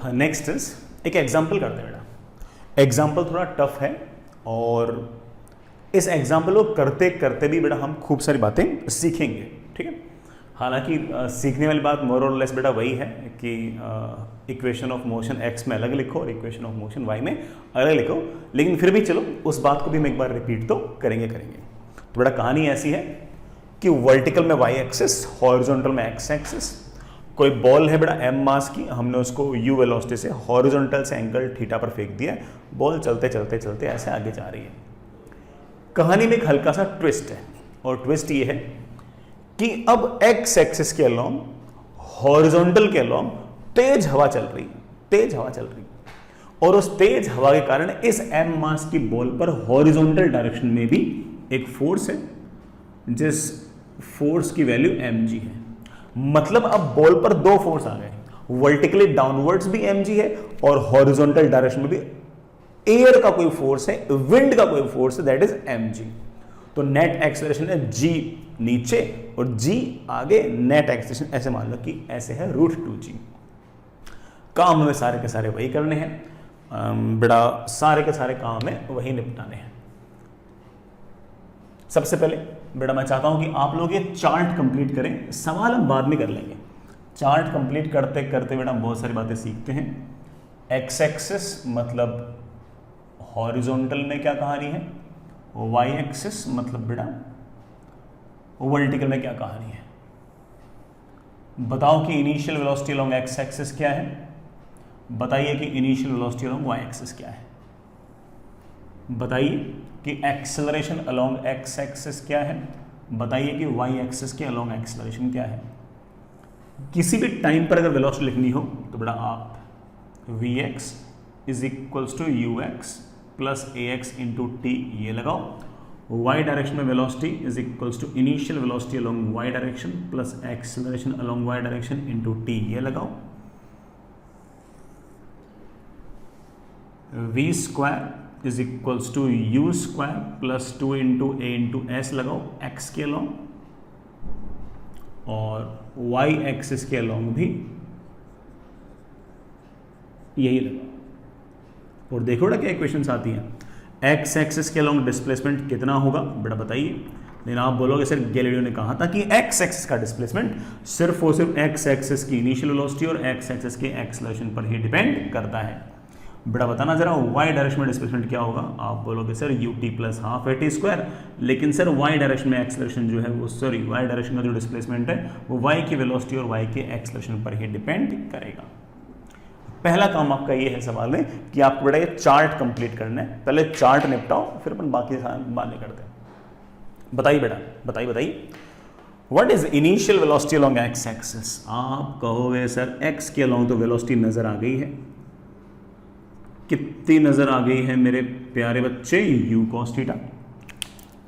Next is एक example करते हैं बेटा। एग्जाम्पल थोड़ा टफ है और इस एग्जाम्पल को करते करते भी बेटा हम खूब सारी बातें सीखेंगे, ठीक है। हालांकि सीखने वाली बात मोर और लेस बेटा वही है कि इक्वेशन ऑफ मोशन एक्स में अलग लिखो और इक्वेशन ऑफ मोशन वाई में अलग लिखो, लेकिन फिर भी चलो उस बात को भी हम एक बार रिपीट तो करेंगे। तो बेटा कहानी ऐसी है कि वर्टिकल में वाई एक्सिस, हॉरिजॉन्टल में एक्स एक्सिस, कोई बॉल है बेटा एम मास की, हमने उसको यू वेलोसिटी से हॉरिजॉन्टल से एंगल थीटा पर फेंक दिया, बॉल चलते चलते चलते ऐसे आगे जा रही है। कहानी में एक हल्का सा ट्विस्ट है और ट्विस्ट ये है कि अब एक्स एक्सिस के अलोंग, हॉरिजॉन्टल के अलोंग तेज हवा चल रही है, तेज हवा चल रही है और उस तेज हवा के कारण इस एम मास की बॉल पर हॉरिजॉन्टल डायरेक्शन में भी एक फोर्स है जिस फोर्स की वैल्यू mg है। मतलब अब बॉल पर दो फोर्स आ गए, वर्टिकली डाउनवर्ड्स भी mg है और हॉरिजॉन्टल डायरेक्शन में भी एयर का कोई फोर्स है, विंड का कोई फोर्स है, दैट इज mg। तो नेट एक्सेलरेशन है g नीचे और g आगे, नेट एक्सेलरेशन ऐसे मान लो कि ऐसे है √2g। काम हमें सारे के सारे वही करने हैं बेटा, सारे के सारे काम हमें वही निपटाने हैं। सबसे पहले बेटा मैं चाहता हूं कि आप लोग ये चार्ट कंप्लीट करें, सवाल हम बाद में कर लेंगे। चार्ट कंप्लीट करते करते बेटा हम बहुत सारी बातें सीखते हैं। एक्स एक्सिस मतलब हॉरिजॉन्टल में क्या कहानी है, वाई एक्सिस मतलब बेटा वर्टिकल में क्या कहानी है। बताओ कि initial velocity along x axis क्या है, बताइए कि initial velocity along Y axis क्या है, बताइए कि एक्सेलरेशन अलोंग एक्स एक्सिस क्या है, बताइए कि वाई एक्सिस के अलोंग एक्सेलरेशन क्या है। किसी भी टाइम पर अगर वेलोसिटी लिखनी हो तो बेटा आप vx is equals to ux plus ax into T ये लगाओ। y डायरेक्शन में velocity is equals to initial velocity along y direction plus acceleration along y direction into T ये लगाओ। v square is equals to you square plus 2 into A into S लगाओ x के along, और y axis के along भी यही लगाओ। और देखो बेटा क्या इक्वेशंस आती हैं। x एक्सिस के अलोंग डिस्प्लेसमेंट कितना होगा बेटा बताइए। लेकिन आप बोलोगे सर गैलीलियो ने कहा था कि x एक्सिस का डिस्प्लेसमेंट सिर्फ और सिर्फ x एक्सिस की इनिशियल वेलोसिटी और x एक्सिस के एक्सेलरेशन पर ही डिपेंड करता है। बेटा बताना जरा y डायरेक्शन में डिस्प्लेसमेंट क्या होगा। आप बोलोगे sir ut plus half A T square, लेकिन सर y डायरेक्शन में एक्सेलरेशन जो है वो सॉरी y डायरेक्शन का जो डिस्प्लेसमेंट है वो y की वेलोसिटी और y के एक्सेलरेशन पर ही डिपेंड करेगा। पहला काम आपका ये है सवाल में कि आपको बेटा ये चार्ट कंप्लीट करना है। पहले चार्ट निपटाओ फिर अपन बाकी बातें करते हैं। बताइए बेटा बताइए what is initial velocity along x axis. आप कहोगे सर x के अलोंग तो वेलोसिटी नजर आ गई है, कितनी नजर आ गई है मेरे प्यारे बच्चे, u cos थीटा।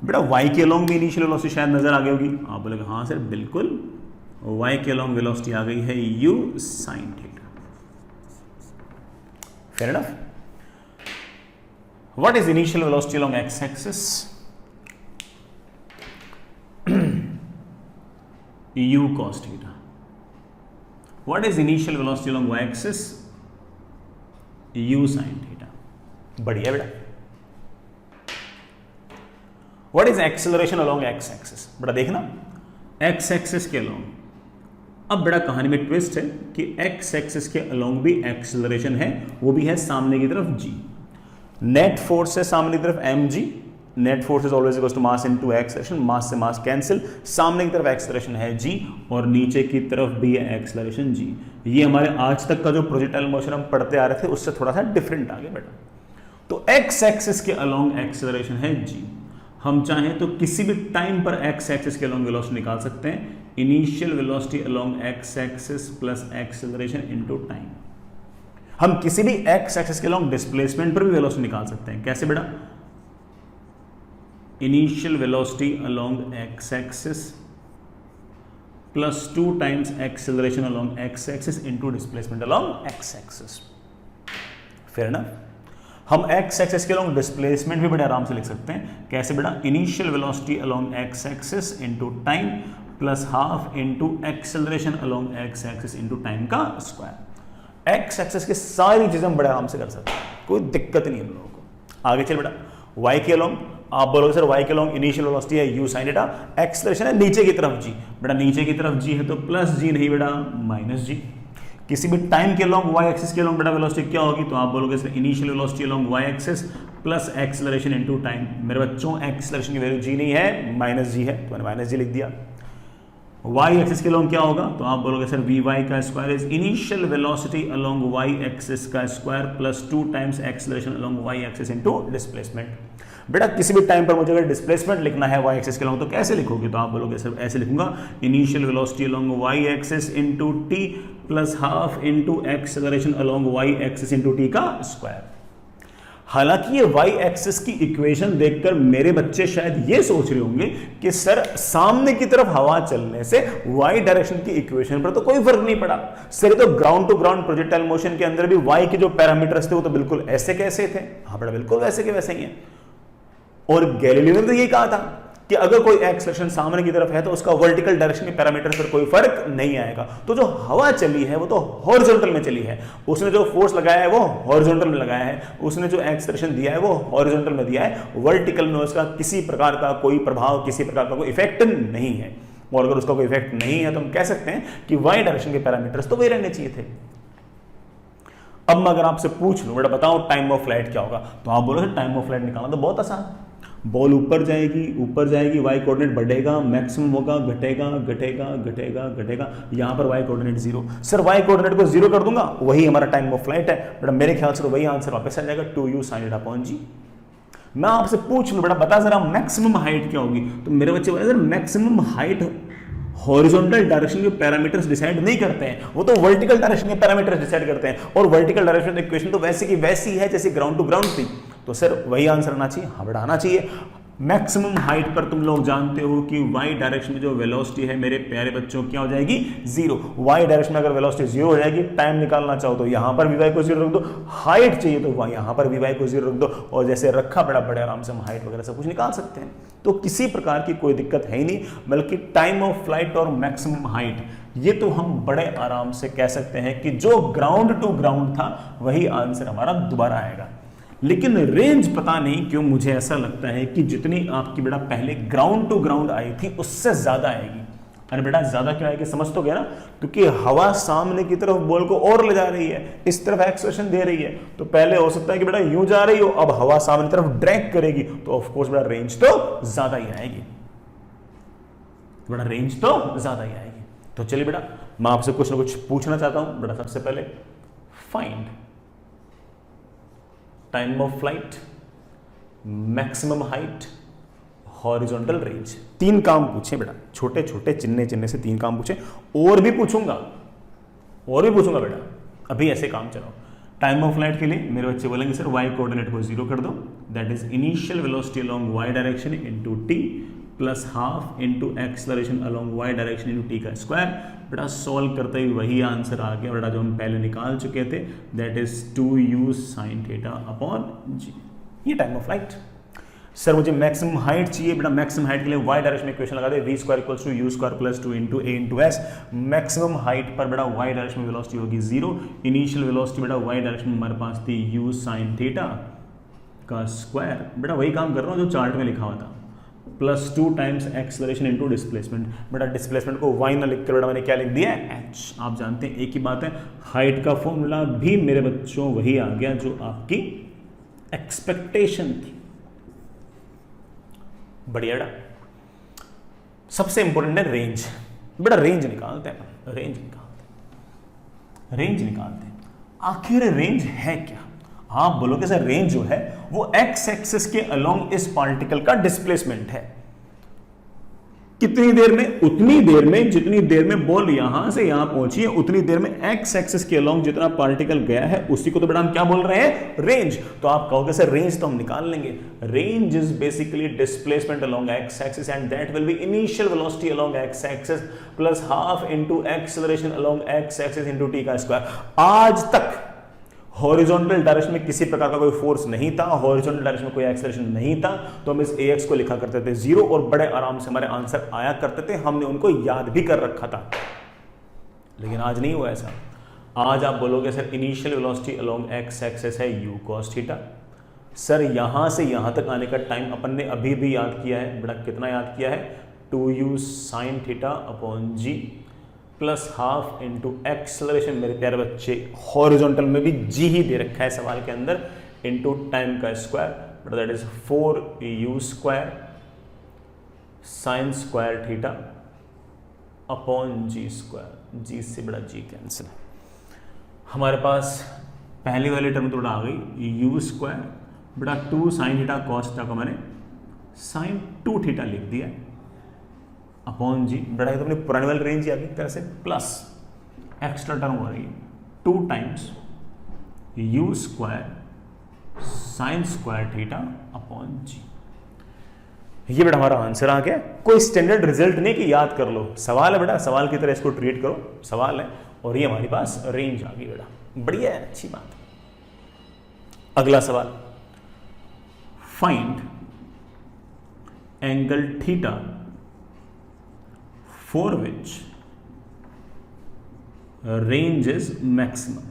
बेटा y के अलोंग भी इनिशियल वेलोसिटी शायद नजर आ गई होगी। आप बोलेंगे हाँ सर बिल्कुल, y के अलोंग वेलोसिटी आ गई है u sin theta. Fair enough. What is initial velocity along x axis, u cos theta. What is initial velocity along y axis, u sin theta. बढ़िया बेटा। What is acceleration along x axis. बेटा देखना x axis के along, अब बेटा कहानी में twist है कि x एक्सिस के अलोंग भी एक्सेलरेशन है, वो भी है सामने की तरफ g। नेट फोर्स है सामने की तरफ mg, net force is always equals to mass into acceleration, mass से मास कैंसिल, सामने की तरफ एक्सेलरेशन है g और नीचे की तरफ भी है एक्सेलरेशन g। ये हमारे आज तक का जो प्रोजेक्टाइल मोशन हम पढ़ते आ रहे थे उससे थोड़ा सा डिफरेंट आ गया बेटा। तो x एक्सिस के अलोंग एक्सेलरेशन है g, हम चाहें तो किसी भी टाइम पर x एक्सिस के अलोंग वेलोसिटी निकाल सकते हैं, initial velocity along x axis plus acceleration into time. हम किसी भी x एक्सिस के अलोंग डिस्प्लेसमेंट पर भी वेलोसिटी निकाल सकते हैं। कैसे बेटा, initial velocity along x axis plus 2 times acceleration along x axis into displacement along x axis. Fair ना। हम x एक्सिस के अलोंग डिस्प्लेसमेंट भी बड़े आराम से लिख सकते हैं। कैसे बेटा, initial velocity along x axis into time plus half into acceleration along x axis into time का स्क्वायर। एक्स एक्सिस की सारी चीजें हम बड़े आराम से कर सकते हैं, कोई दिक्कत नहीं है हम लोगों को। आगे चल बेटा, y के अलोंग आप बोलोगे सर y के अलोंग इनिशियल वेलोसिटी है u sin थीटा, एक्सेलरेशन है नीचे की तरफ g, बेटा नीचे की तरफ g है तो प्लस g नहीं बेटा माइनस g। किसी भी टाइम के अलोंग y एक्सिस के अलोंग बेटा वेलोसिटी क्या होगी, तो आप बोलोगे sir initial velocity along y axis plus acceleration into time. मेरे बच्चों एक्सेलरेशन की वैल्यू g नहीं है माइनस g है, तो मैंने माइनस g लिख दिया। y एक्सिस के अलोंग क्या होगा, तो आप बोलोगे सर vy का square is initial velocity along y axis का square plus 2 times acceleration along y axis into displacement. बेटा किसी भी टाइम पर मुझे अगर डिस्प्लेसमेंट लिखना है y एक्सिस के अलोंग तो कैसे लिखोगे, तो आप बोलोगे सर ऐसे लिखूंगा initial velocity along y axis into t plus half into acceleration along y axis into t का स्क्वायर। हालांकि ये y एक्सिस की इक्वेशन देखकर मेरे बच्चे शायद ये सोच रहे होंगे कि सर सामने की तरफ हवा चलने से y डायरेक्शन की इक्वेशन पर तो कोई फर्क नहीं पड़ा सर, तो ground to ground projectile motion के अंदर भी y के जो पैरामीटर्स थे वो तो बिल्कुल ऐसे कैसे थे। हाँ बेटा बिल्कुल वैसे के वैसे ही हैं। और गैलीलियो ने तो ये कहा था कि अगर कोई एक्सेलरेशन सामने की तरफ है तो उसका वर्टिकल डायरेक्शन के पैरामीटर पर कोई फर्क नहीं आएगा। तो जो हवा चली है वो तो हॉरिजॉन्टल में चली है, उसने जो फोर्स लगाया है वो हॉरिजॉन्टल में लगाया है, उसने जो एक्सेलरेशन दिया है वो हॉरिजॉन्टल में दिया है, वर्टिकल में उसका किसी प्रकार का कोई प्रभाव, किसी प्रकार का कोई इफेक्ट नहीं है। और अगर उसका कोई इफेक्ट नहीं है तो हम कह सकते हैं कि वाई डायरेक्शन के पैरामीटर्स तो वही रहने चाहिए थे। अब मैं अगर आपसे पूछ लूं बेटा बताओ टाइम ऑफ फ्लाइट क्या होगा, तो आप बोलोगे टाइम ऑफ फ्लाइट निकालना तो बहुत आसान। बॉल ऊपर जाएगी वाई कोऑर्डिनेट बढ़ेगा, मैक्सिमम होगा, घटेगा घटेगा घटेगा घटेगा, यहां पर Y coordinate zero. Sir Y coordinate को जीरो कर दूंगा, वही हमारा टाइम ऑफ फ्लाइट है। बेटा मेरे ख्याल से तो वही आंसर वापस आ जाएगा 2u sin theta upon g। मैं आपसे पूछ लूं बेटा बता जरा मैक्सिमम हाइट क्या होगी, तो मेरे बच्चे बोले sir maximum height horizontal direction के पैरामीटर्स डिसाइड नहीं करते हैं, वो तो वर्टिकल डायरेक्शन के पैरामीटर्स डिसाइड करते हैं। और वर्टिकल डायरेक्शन इक्वेशन तो वैसे की वैसी है जैसे ग्राउंड टू ग्राउंड थी, तो सर वही आंसर आना चाहिए। हाँ बेटा आना चाहिए। मैक्सिमम हाइट पर तुम लोग जानते हो कि y डायरेक्शन में जो वेलोसिटी है मेरे प्यारे बच्चों क्या हो जाएगी, जीरो। y डायरेक्शन में अगर वेलोसिटी जीरो हो जाएगी, टाइम निकालना चाहो तो यहां पर vy को जीरो रख दो, हाइट चाहिए तो यहां पर vy को जीरो रख दो, और जैसे रखा बड़े आराम से हम हाइट वगैरह सब कुछ निकाल सकते हैं। तो किसी प्रकार की कोई दिक्कत है ही नहीं, बल्कि टाइम ऑफ फ्लाइट और मैक्सिमम हाइट ये तो हम बड़े आराम से कह सकते हैं कि जो ग्राउंड टू ग्राउंड था वही आंसर हमारा दोबारा आएगा। लेकिन रेंज पता नहीं क्यों मुझे ऐसा लगता है कि जितनी आपकी बेटा पहले ग्राउंड टू ग्राउंड आई थी उससे ज्यादा आएगी। अरे बेटा ज्यादा क्यों आएगी समझ तो गया ना, क्योंकि हवा सामने की तरफ बॉल को और ले जा रही है, इस तरफ एक्सेलरेशन दे रही है, तो पहले हो सकता है कि बेटा यूं जा रही हो, अब हवा सामने तरफ ड्रैग करेगी, तो ऑफ कोर्स बेटा रेंज तो ज्यादा ही आएगी, बेटा रेंज तो ज्यादा ही आएगी। तो चलिए बेटा मैं आपसे कुछ ना कुछ पूछना चाहता हूं बेटा। सबसे पहले find time of flight, maximum height, horizontal range. 3 काम पूछे बेटा, छोटे छोटे चिन्ने से 3 काम पूछे, और भी पूछूंगा बेटा। अभी ऐसे काम चलाओ। टाइम ऑफ फ्लाइट के लिए मेरे बच्चे बोलेंगे सर वाई कोऑर्डिनेट को जीरो कर दो, that is initial velocity along Y direction into T plus half into acceleration along Y direction into T का स्क्वायर। बेटा सॉल्व करते ही वही आंसर आ गया बेटा जो हम पहले निकाल चुके थे, that is 2u sin theta upon g। ये टाइम ऑफ फ्लाइट। सर मुझे मैक्सिमम हाइट चाहिए बेटा, मैक्सिमम हाइट के लिए वाई डायरेक्शन में इक्वेशन लगा दे, v square equals to u square plus 2 into a into s। Maximum height पर बेटा वाई डायरेक्शन में वेलोसिटी होगी 0, इनिशियल वेलोसिटी बेटा वाई डायरेक्शन में हमारे पास थी u sin थीटा का स्क्वायर। बेटा वही काम कर रहा हूँ जो चार्ट में लिखा हुआ था, plus 2 times acceleration into displacement. बेटा डिस्प्लेसमेंट को y ना लिखकर बेटा मैंने क्या लिख दिया है, h। आप जानते हैं एक ही बात है, हाइट का फॉर्मूला भी मेरे बच्चों वही आ गया जो आपकी एक्सपेक्टेशन थी। बढ़िया बेटा। सबसे इंपॉर्टेंट है रेंज। बेटा रेंज निकालते हैं, रेंज निकालते हैं। आखिर रेंज है क्या? आप बोलोगे सर रेंज जो है वो एक्स एक्सिस के अलोंग इस पार्टिकल का डिस्प्लेसमेंट है। कितनी देर में? उतनी देर में जितनी देर में बॉल यहां से यहां पहुंची है, उतनी देर में एक्स एक्सिस के अलोंग जितना पार्टिकल गया है उसी को तो बेटा हम क्या बोल रहे हैं, रेंज। तो आप कहोगे सर रेंज तो हम निकाल लेंगे। Range is basically displacement along x axis and that will be initial velocity along x axis plus half into acceleration along x axis into T का स्क्वायर। आज तक हॉरिजॉन्टल डायरेक्शन में किसी प्रकार का कोई फोर्स नहीं था, हॉरिजॉन्टल डायरेक्शन में कोई एक्सेलरेशन नहीं था, तो हम इस ax को लिखा करते थे 0 और बड़े आराम से हमारे आंसर आया करते थे, हमने उनको याद भी कर रखा था। लेकिन आज नहीं हुआ ऐसा। आज आप बोलोगे sir initial velocity along X axis है u cos थीटा। सर यहां से यहां तक आने का टाइम अपन ने अभी भी याद किया है, बड़ा कितना याद किया है, 2u sin theta upon g plus half into acceleration, मेरे प्यारे बच्चे हॉरिजॉन्टल में भी g ही दे रखा है सवाल के अंदर, इंटू टाइम का square, but that is 4u square sine square theta upon g square, g से बड़ा g कैंसिल। हमारे पास पहली वाली टर्म थोड़ा आ गई u स्क्वायर बड़ा 2 साइन थीटा कॉस थीटा को मैंने साइन 2 थीटा लिख दिया अपॉन जी, बड़ा तो अपनी पुरानी वाली रेंज आ गई तरह से, प्लस एक्स्ट्रा टर्म हो रही है 2 times u square sine square theta upon g. ये बेटा हमारा आंसर आ गया। कोई स्टैंडर्ड रिजल्ट नहीं कि याद कर लो, सवाल है बेटा, सवाल की तरह इसको ट्रीट करो, सवाल है, और ये हमारे पास रेंज आ गई बेटा, बढ़िया है, अच्छी बात है। अगला सवाल, find angle theta for which range is maximum.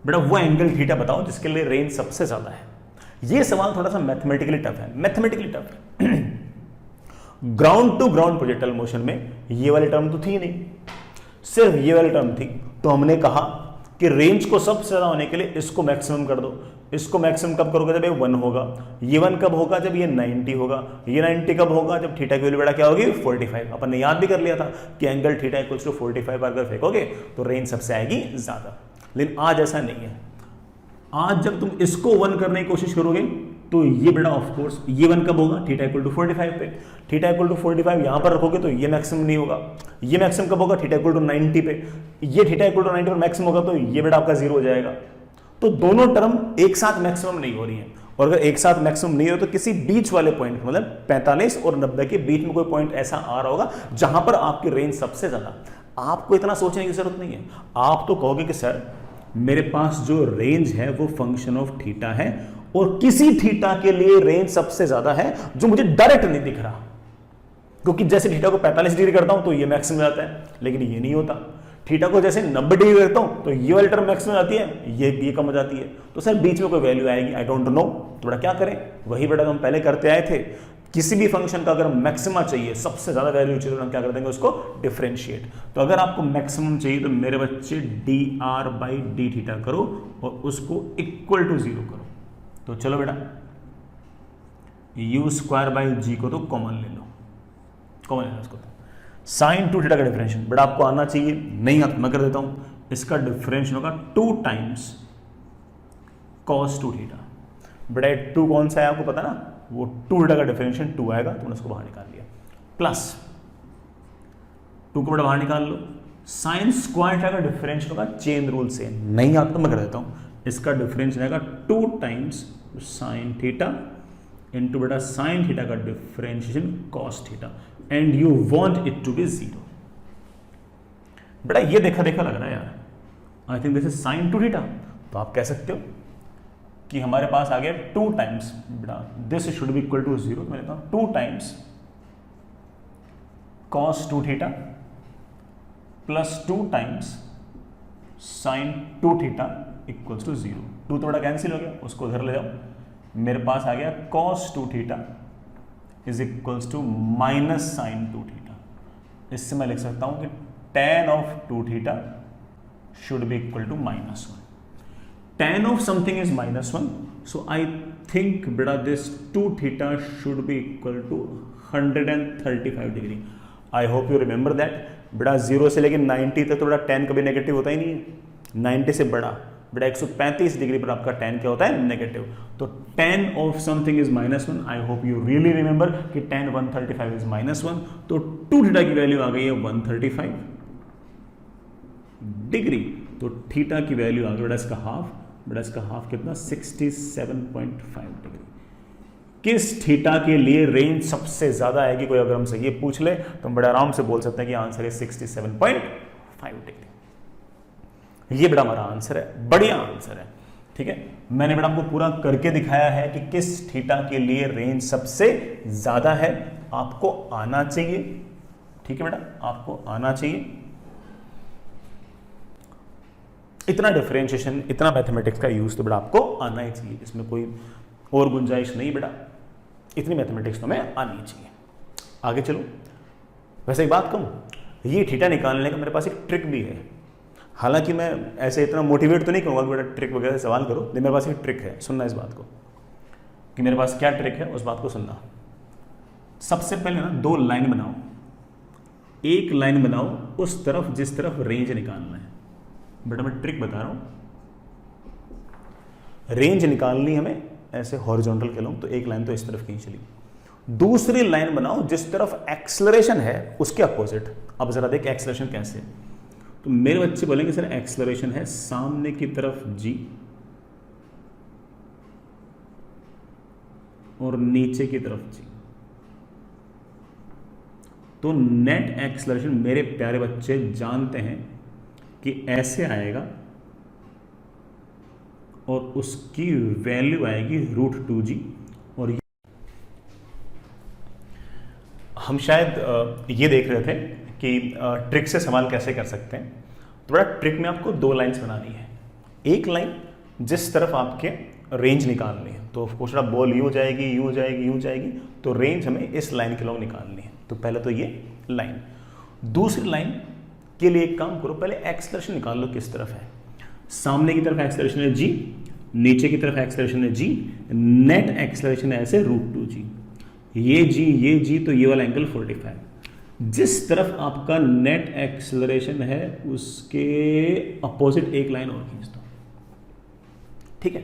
बेटा वो एंगल थीटा बताओ जिसके लिए रेंज सबसे ज्यादा है। ये सवाल थोड़ा सा मैथमेटिकली टफ है, मैथमेटिकली टफ है। Ground to ground projectile motion में ये वाली टर्म तो थी नहीं, सिर्फ ये वाली टर्म थी, तो हमने कहा कि रेंज को सबसे ज्यादा होने के लिए इसको मैक्सिमम कर दो। इसको मैक्सिमम कब करोगे, जब ये 1 होगा। ये 1 कब होगा, जब ये 90 होगा। ये 90 कब होगा, जब थीटा की वैल्यू बेटा क्या होगी, 45। अपन ने याद भी कर लिया था कि एंगल थीटा इक्वल्स टू 45 पर अगर फेंकोगे तो रेंज सबसे आएगी ज्यादा। लेकिन आज ऐसा नहीं है। आज जब तुम इसको 1 करने की कोशिश करोगे तो ये बेटा ऑफ कोर्स ये 1 कब होगा, थीटा इक्वल टू 45 पे। थीटा इक्वल टू 45 यहां पर रखोगे तो ये मैक्सिमम नहीं होगा। ये मैक्सिमम कब होगा, थीटा इक्वल टू 90 पे। ये थीटा इक्वल टू 90 पर मैक्सिमम होगा तो ये बेटा आपका 0 हो जाएगा। तो दोनों टर्म एक साथ मैक्सिमम नहीं हो रही है, और अगर एक साथ मैक्सिमम नहीं हो तो किसी बीच वाले पॉइंट, मतलब 45 और 90 के बीच में कोई पॉइंट ऐसा आ रहा होगा जहां पर आपकी रेंज सबसे ज्यादा। आपको इतना सोचने की जरूरत नहीं है, आप तो कहोगे कि सर मेरे पास जो रेंज है वो फंक्शन ऑफ थीटा है, और किसी थीटा के लिए रेंज सबसे ज्यादा है जो मुझे डायरेक्ट नहीं दिख रहा, क्योंकि जैसे थीटा को 45 डिग्री करता हूं तो ये मैक्सिमम जाता है, लेकिन ये नहीं होता। थीटा को जैसे 90 डिग्री करता हूं तो ये वाली टर्म मैक्सिमम आती है, ये कम हो जाती है। तो सर बीच में कोई वैल्यू आएगी, आई डोंट नो। तो बेटा क्या करें, वही बेटा हम पहले करते आए थे, किसी भी फंक्शन का अगर मैक्सिमा चाहिए, सबसे ज्यादा वैल्यू चाहिए, तो हम क्या कर देंगे, उसको डिफरेंशिएट। तो अगर आपको मैक्सिमम चाहिए तो मेरे बच्चे dr बाई डी थीटा करो और उसको इक्वल टू 0 करो। तो चलो बेटा u स्क्वायर बाई जी को तो कॉमन ले लो, कॉमन ले लो इसको। साइन 2 थीटा का डिफरेंशियल बेटा आपको आना चाहिए, नहीं आता मैं कर देता हूं। इसका डिफरेंशियल होगा 2 टाइम्स cos 2 थीटा। बेटा 2 कौन सा है आपको पता ना, वो 2 थीटा का डिफरेंशियल 2 आएगा, तुमने उसको बाहर निकाल लिया, प्लस 2 को बेटा बाहर निकाल लो। साइन स्क्वायर थीटा का डिफरेंशियल होगा चेन रूल से, नहीं आता तो मैं कर देता हूं। इसका डिफरेंशियल आएगा 2 टाइम्स साइन थीटा इंटू बेटा साइन थीटा का differential cos theta, and you want it to be 0। बेटा ये देखा देखा लग रहा है यार, I think this is sine 2 theta. तो आप कह सकते हो कि हमारे पास आ गया 2 टाइम्स, बेटा this should be equal to 0, मैं लेता हूं 2 times cos 2 theta plus 2 times sine 2 theta equals to 0। 2 तो बड़ा कैंसिल हो गया, उसको उधर ले जाओ। मेरे पास आ गया cos 2 theta is equals to minus sine 2 theta. इससे मैं लिख सकता हूं कि tan of 2 theta should be equal to -1। tan of something is -1, so I think बेटा this 2 theta should be equal to 135 degree. I hope you remember that. बेटा 0 से लेकर 90 तक तो बेटा tan कभी नेगेटिव होता ही नहीं है, 90 से बड़ा बेटा 135 डिग्री पर आपका tan क्या होता है, नेगेटिव। तो tan of something is -1। I hope you really remember कि tan 135 इज -1। तो 2 थीटा की वैल्यू आ गई है 135 डिग्री। तो थीटा की वैल्यू आ गई बेटा इसका हाफ, बेटा इसका हाफ कितना, 67.5 डिग्री। किस थीटा के लिए रेंज सबसे ज्यादा आएगी, कोई अगर हमसे ये पूछ ले तो हम बड़े आराम से बोल सकते हैं कि आंसर है 67.5 डिग्री। ये बड़ा हमारा आंसर है, बढ़िया आंसर है। ठीक है, मैंने बेटा आपको पूरा करके दिखाया है कि किस थीटा के लिए रेंज सबसे ज्यादा है। आपको आना चाहिए, ठीक है बेटा, आपको आना चाहिए। इतना डिफरेंशिएशन, इतना मैथमेटिक्स का यूज तो बेटा आपको आना ही चाहिए, इसमें कोई और गुंजाइश नहीं बेटा, इतनी मैथमेटिक्स तो हमें आनी चाहिए। आगे चलो। वैसे एक बात कहूँ, ये थीटा निकालने का मेरे पास एक ट्रिक भी है। हालांकि मैं ऐसे इतना मोटिवेट तो नहीं करूँगा बेटा ट्रिक वगैरह सवाल करो, लेकिन मेरे पास एक ट्रिक है, सुनना इस बात को कि मेरे पास क्या ट्रिक है, उस बात को सुनना। सबसे पहले ना 2 लाइन बनाओ, एक लाइन बनाओ उस तरफ जिस तरफ रेंज निकालना है। बेटा मैं ट्रिक बता रहा हूं, रेंज निकालनी हमें ऐसे हॉरिजॉन्टल के लोग, तो एक लाइन तो इस तरफ खींच ली। दूसरी लाइन बनाओ जिस तरफ एक्सेलरेशन है उसके अपोजिट। अब जरा देख एक्सेलरेशन कैसे, तो मेरे बच्चे बोलेंगे सर एक्सेलरेशन है सामने की तरफ g और नीचे की तरफ g, तो नेट एक्सेलरेशन मेरे प्यारे बच्चे जानते हैं कि ऐसे आएगा और उसकी वैल्यू आएगी √2g। और हम शायद ये देख रहे थे कि ट्रिक से सवाल कैसे कर सकते हैं। तो बड़ा ट्रिक में आपको 2 लाइन्स बनानी है, एक लाइन जिस तरफ आपके रेंज निकालनी है, तो ऑफकोर्स बॉल यूँ जाएगी, यूँ जाएगी, यूँ जाएगी, तो रेंज हमें इस लाइन के लोग निकालनी है। तो पहले तो ये लाइन, दूसरी लाइन के लिए एक काम करो, पहले एक्सेलरेशन निकाल लो किस तरफ है। सामने की तरफ एक्सेलरेशन है g, नीचे की तरफ एक्सेलरेशन है g, नेट एक्सेलरेशन है ऐसे √2g, ये g, तो ये वाला एंगल 45। जिस तरफ आपका नेट एक्सेलरेशन है उसके अपोजिट एक लाइन और खींच दो, ठीक है।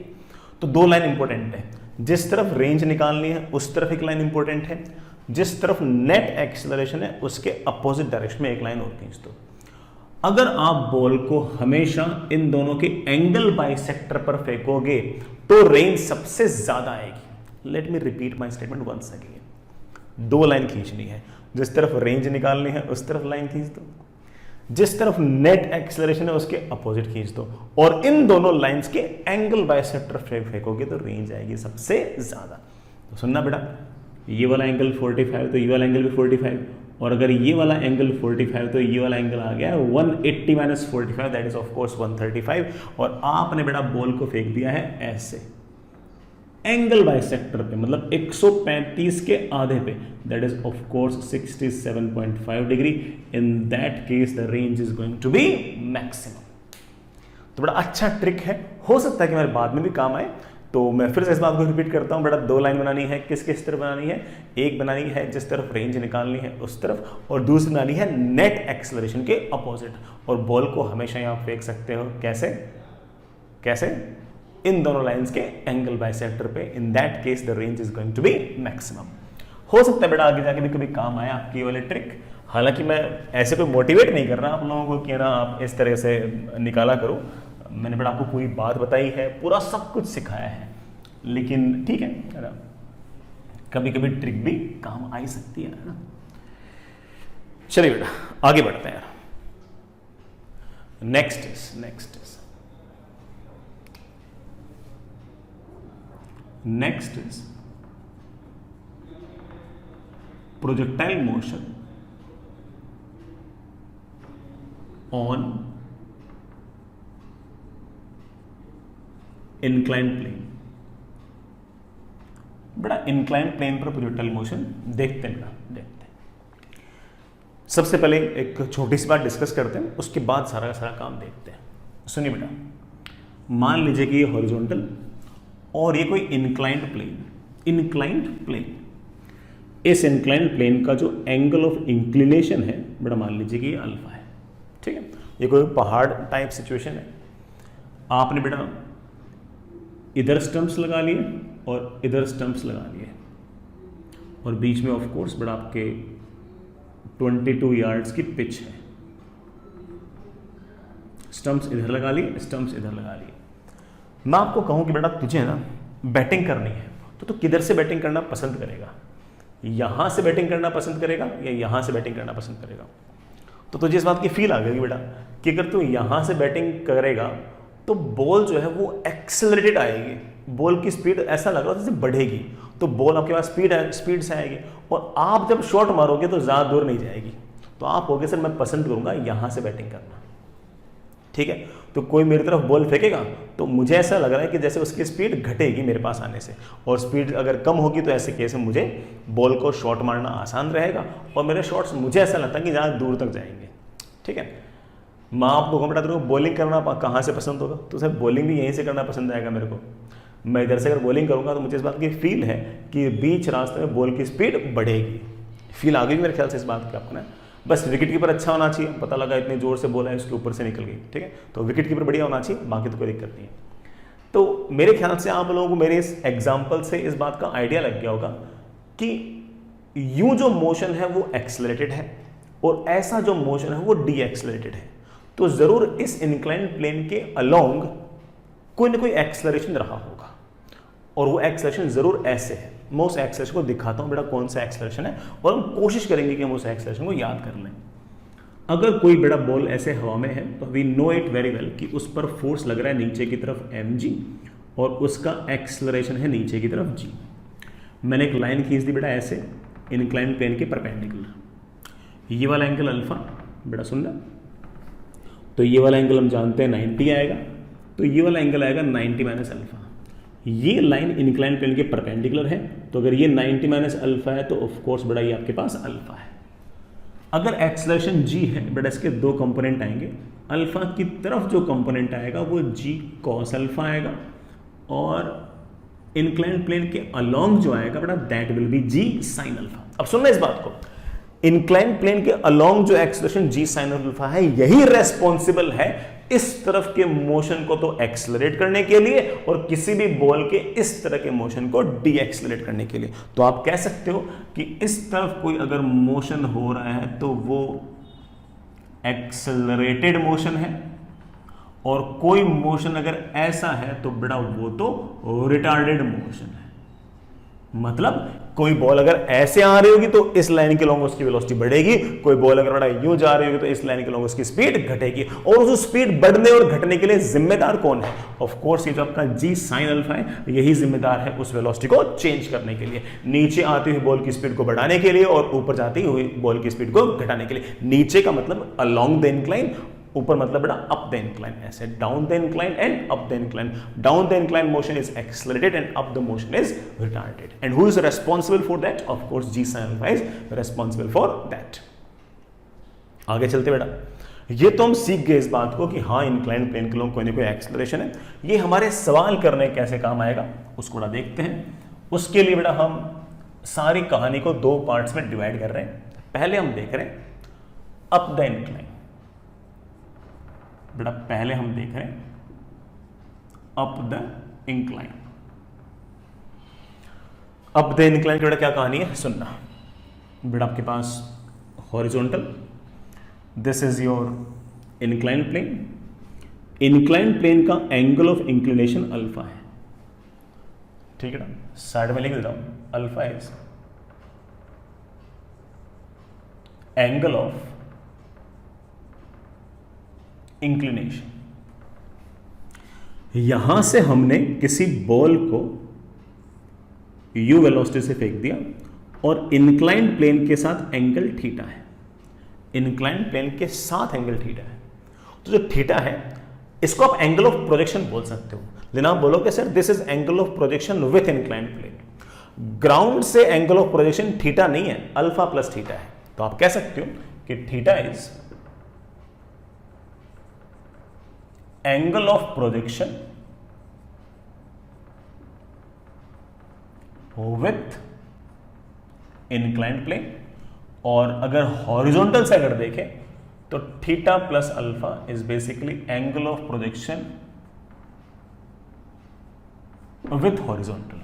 तो 2 लाइन इंपॉर्टेंट है, जिस तरफ रेंज निकालनी है उस तरफ एक लाइन इंपॉर्टेंट है, जिस तरफ नेट एक्सेलरेशन है उसके अपोजिट डायरेक्शन में एक लाइन और खींच दो। अगर आप बॉल को हमेशा इन दोनों के एंगल बाइसेक्टर पर फेंकोगे तो रेंज सबसे ज्यादा आएगी। Let me repeat my statement once again. 2 line खींचनी है, जिस तरफ रेंज निकालनी है उस तरफ लाइन खींच दो, जिस तरफ नेट एक्सेलरेशन है उसके अपोजिट खींच दो, और इन दोनों लाइंस के एंगल बाइसेक्टर फेंकोगे तो रेंज आएगी सबसे ज्यादा। तो सुनना बेटा, ये वाला एंगल 45 तो ये वाला एंगल भी 45, और अगर ये वाला एंगल 45 तो ये वाला एंगल आ गया 180 minus 45, that is of course 135। और आपने बेटा बॉल को फेंक दिया है ऐसे एंगल बाइसेक्टर पे, मतलब 135 के आधे पे, that is of course 67.5 degree. In that case the range is going to be maximum. तो बड़ा अच्छा ट्रिक है, हो सकता है कि मेरे बाद में भी काम आए। तो मैं फिर से इस बात को रिपीट करता हूं बेटा, 2 लाइन बनानी है, किस किस तरफ बनानी है, एक बनानी है जिस तरफ रेंज निकालनी है उस तरफ, और दूसरी बनानी है नेट एक्सेलरेशन के अपोजिट। और बॉल को हमेशा यहां फेंक सकते हो कैसे, कैसे, इन दोनों लाइंस के एंगल बाइसेक्टर पे। In that case the range is going to be maximum. हो सकता है बेटा आगे जाके भी कभी काम आए आपकी वाले ट्रिक। हालांकि मैं ऐसे कोई मोटिवेट नहीं कर रहा आप लोगों को कि ना आप इस तरह से निकाला करो, मैंने बेटा आपको पूरी बात बताई है, पूरा सब कुछ सिखाया है, लेकिन ठीक है ना, कभी कभी ट्रिक भी काम आ ही सकती है ना। चलिए बेटा आगे बढ़ते हैं। Next is projectile motion on inclined plane. बड़ा इंक्लाइंड प्लेन पर प्रोजेक्टाइल मोशन देखते हैं। सबसे पहले एक छोटी सी बात डिस्कस करते हैं, उसके बाद सारा का सारा काम देखते हैं। सुनिए बेटा, मान लीजिए कि ये हॉरिजॉन्टल और ये कोई इंक्लाइंड प्लेन। इस इंक्लाइंड प्लेन का जो एंगल ऑफ इंक्लिनेशन है बेटा मान लीजिए कि ये अल्फा है, ठीक है। ये कोई पहाड़ टाइप सिचुएशन है। आपने बेटा इधर स्टंप्स लगा लिए और इधर स्टंप्स लगा लिए, और बीच में ऑफ कोर्स बड़ा आपके 22 यार्ड्स की पिच है। स्टंप्स इधर लगा लिए, स्टंप्स इधर लगा लिए। मैं आपको कहूं कि बेटा तुझे ना बैटिंग करनी है तो तू किधर से बैटिंग करना पसंद करेगा, यहां से बैटिंग करना पसंद करेगा या यहां से बैटिंग करना पसंद करेगा। तो तुझे इस बात की फील आ गई बेटा कि अगर तू यहां से बैटिंग करेगा तो बॉल जो है वो एक्सेलरेटेड आएगी, बॉल की स्पीड ऐसा लग रहा है जैसे बढ़ेगी, तो बॉल आपके पास स्पीड से आएगी, और आप जब शॉट मारोगे तो ज़्यादा दूर नहीं जाएगी। तो आप होगे सर मैं पसंद करूंगा यहां से बैटिंग करना। ठीक है। तो कोई मेरी तरफ बॉल फेंकेगा तो मुझे ऐसा लग रहा है कि जैसे उसकी स्पीड घटेगी मेरे पास आने से, और स्पीड अगर कम होगी तो ऐसे केस में मुझे बॉल को शॉट मारना आसान रहेगा और मेरे शॉट्स मुझे ऐसा लगता है कि ज़्यादा दूर तक जाएंगे। ठीक है। मैं आप लोगों को बताता हूँ बॉलिंग करना कहाँ से पसंद होगा, तो सर बॉलिंग भी यहीं से करना पसंद आएगा मेरे को। मैं इधर से अगर बॉलिंग करूँगा तो मुझे इस बात की फील है कि बीच रास्ते में बॉल की स्पीड बढ़ेगी। फील आ गई मेरे ख्याल से इस बात की आपको ना। बस विकेट कीपर अच्छा होना चाहिए, पता लगा इतनी जोर से बॉल है उसके ऊपर से निकल गई, ठीक है, तो विकेट कीपर बढ़िया होना चाहिए, बाकी तो कोई दिक्कत नहीं है। तो मेरे ख्याल से आप लोगों को मेरे इस एग्जाम्पल से इस बात का आइडिया लग गया होगा कि यूं जो मोशन है वो एक्सेलरेटेड है और ऐसा जो मोशन है वो डी एक्सेलरेटेड है। तो जरूर इस इंक्लाइंड प्लेन के अलोंग कोई ना कोई एक्सेलरेशन रहा होगा और वो एक्सेलरेशन जरूर ऐसे है। मैं उस एक्सेलरेशन को दिखाता हूं बेटा कौन सा एक्सेलरेशन है और हम कोशिश करेंगे कि हम उस एक्सेलरेशन को याद कर लें। अगर कोई बड़ा बॉल ऐसे हवा में है तो we know it very well कि उस पर फोर्स लग रहा है नीचे की तरफ mg और उसका एक्सेलरेशन है नीचे की तरफ g। मैंने एक लाइन खींच दी बेटा ऐसे इंक्लाइंड प्लेन के परपेंडिकुलर। ये वाला एंगल अल्फा बेटा सुनना, तो ये वाला एंगल हम जानते हैं 90 आएगा, तो ये वाला एंगल आएगा 90 माइनस अल्फा। ये लाइन इंक्लाइंड प्लेन के परपेंडिकुलर है, तो अगर ये 90 माइनस अल्फा है तो ऑफ कोर्स बेटा ये आपके पास अल्फा है। अगर एक्सेलरेशन g है बेटा इसके दो कंपोनेंट आएंगे, अल्फा की तरफ जो कंपोनेंट आएगा वो g cos अल्फा आएगा और इंक्लाइंड प्लेन के अलोंग जो आएगा बेटा that will be g sin alpha. अब सुनना इस बात को, इंक्लाइंड प्लेन के अलोंग जो एक्सेलरेशन g sin अल्फा है यही रेस्पॉन्सिबल है इस तरफ के मोशन को तो एक्सेलरेट करने के लिए और किसी भी बॉल के इस तरह के मोशन को डी एक्सेलरेट करने के लिए। तो आप कह सकते हो कि इस तरफ कोई अगर मोशन हो रहा है तो वो एक्सेलरेटेड मोशन है और कोई मोशन अगर ऐसा है तो बेटा वो तो रिटार्डेड मोशन है। मतलब कोई बॉल अगर ऐसे आ रही होगी तो इस लाइन के लॉन्ग उसकी वेलोसिटी बढ़ेगी, कोई बॉल अगर बड़ा यूं जा रही होगी तो इस लाइन के लॉन्ग उसकी स्पीड घटेगी। और उस स्पीड बढ़ने और घटने के लिए जिम्मेदार कौन है? ऑफ कोर्स ये जो आपका g sin अल्फा है यही जिम्मेदार है उस वेलोसिटी को चेंज करने के लिए, नीचे आती हुई बॉल की स्पीड को बढ़ाने के लिए और ऊपर जाती हुई बॉल की स्पीड को घटाने के लिए। नीचे का मतलब अलोंग द इंक्लाइन, ऊपर मतलब बेटा अप द इंक्लाइन, ऐसे down the incline and up the incline. Down the incline motion is accelerated and up the motion is retarded. And who is responsible for that? Of course g sin alpha is responsible for that. आगे चलते बेटा, ये तो हम सीख गए इस बात को कि हाँ इंक्लाइन प्लेन के लोग कोई ना कोई एक्सेलरेशन है। ये हमारे सवाल करने कैसे काम आएगा उसको बेटा देखते हैं। उसके लिए बेटा हम सारी कहानी को दो पार्ट्स में डिवाइड कर रहे हैं। पहले हम देख रहे हैं अप द इंक्लाइन बेटा, पहले हम देख रहे हैं up the incline. Up the incline की बेटा क्या कहानी है सुनना बेटा। आपके पास horizontal, this is your incline plane. Incline plane का एंगल ऑफ इंक्लिनेशन अल्फा है, ठीक है ना, साइड में लिख देता हूं alpha is angle of inclination. यहां से हमने किसी बॉल को u वेलोसिटी से फेंक दिया और इंक्लाइंड प्लेन के साथ एंगल थीटा है। इंक्लाइंड प्लेन के साथ एंगल थीटा है, तो जो थीटा है इसको आप एंगल ऑफ प्रोजेक्शन बोल सकते हो। लेकिन आप बोलोगे sir this is angle of projection with inclined plane. Ground से एंगल ऑफ प्रोजेक्शन थीटा नहीं है, अल्फा प्लस थीटा है। तो आप कह सकते हो कि theta is angle of projection with inclined plane. और अगर हॉरिजॉन्टल से अगर देखें तो theta plus alpha is basically angle of projection with horizontal.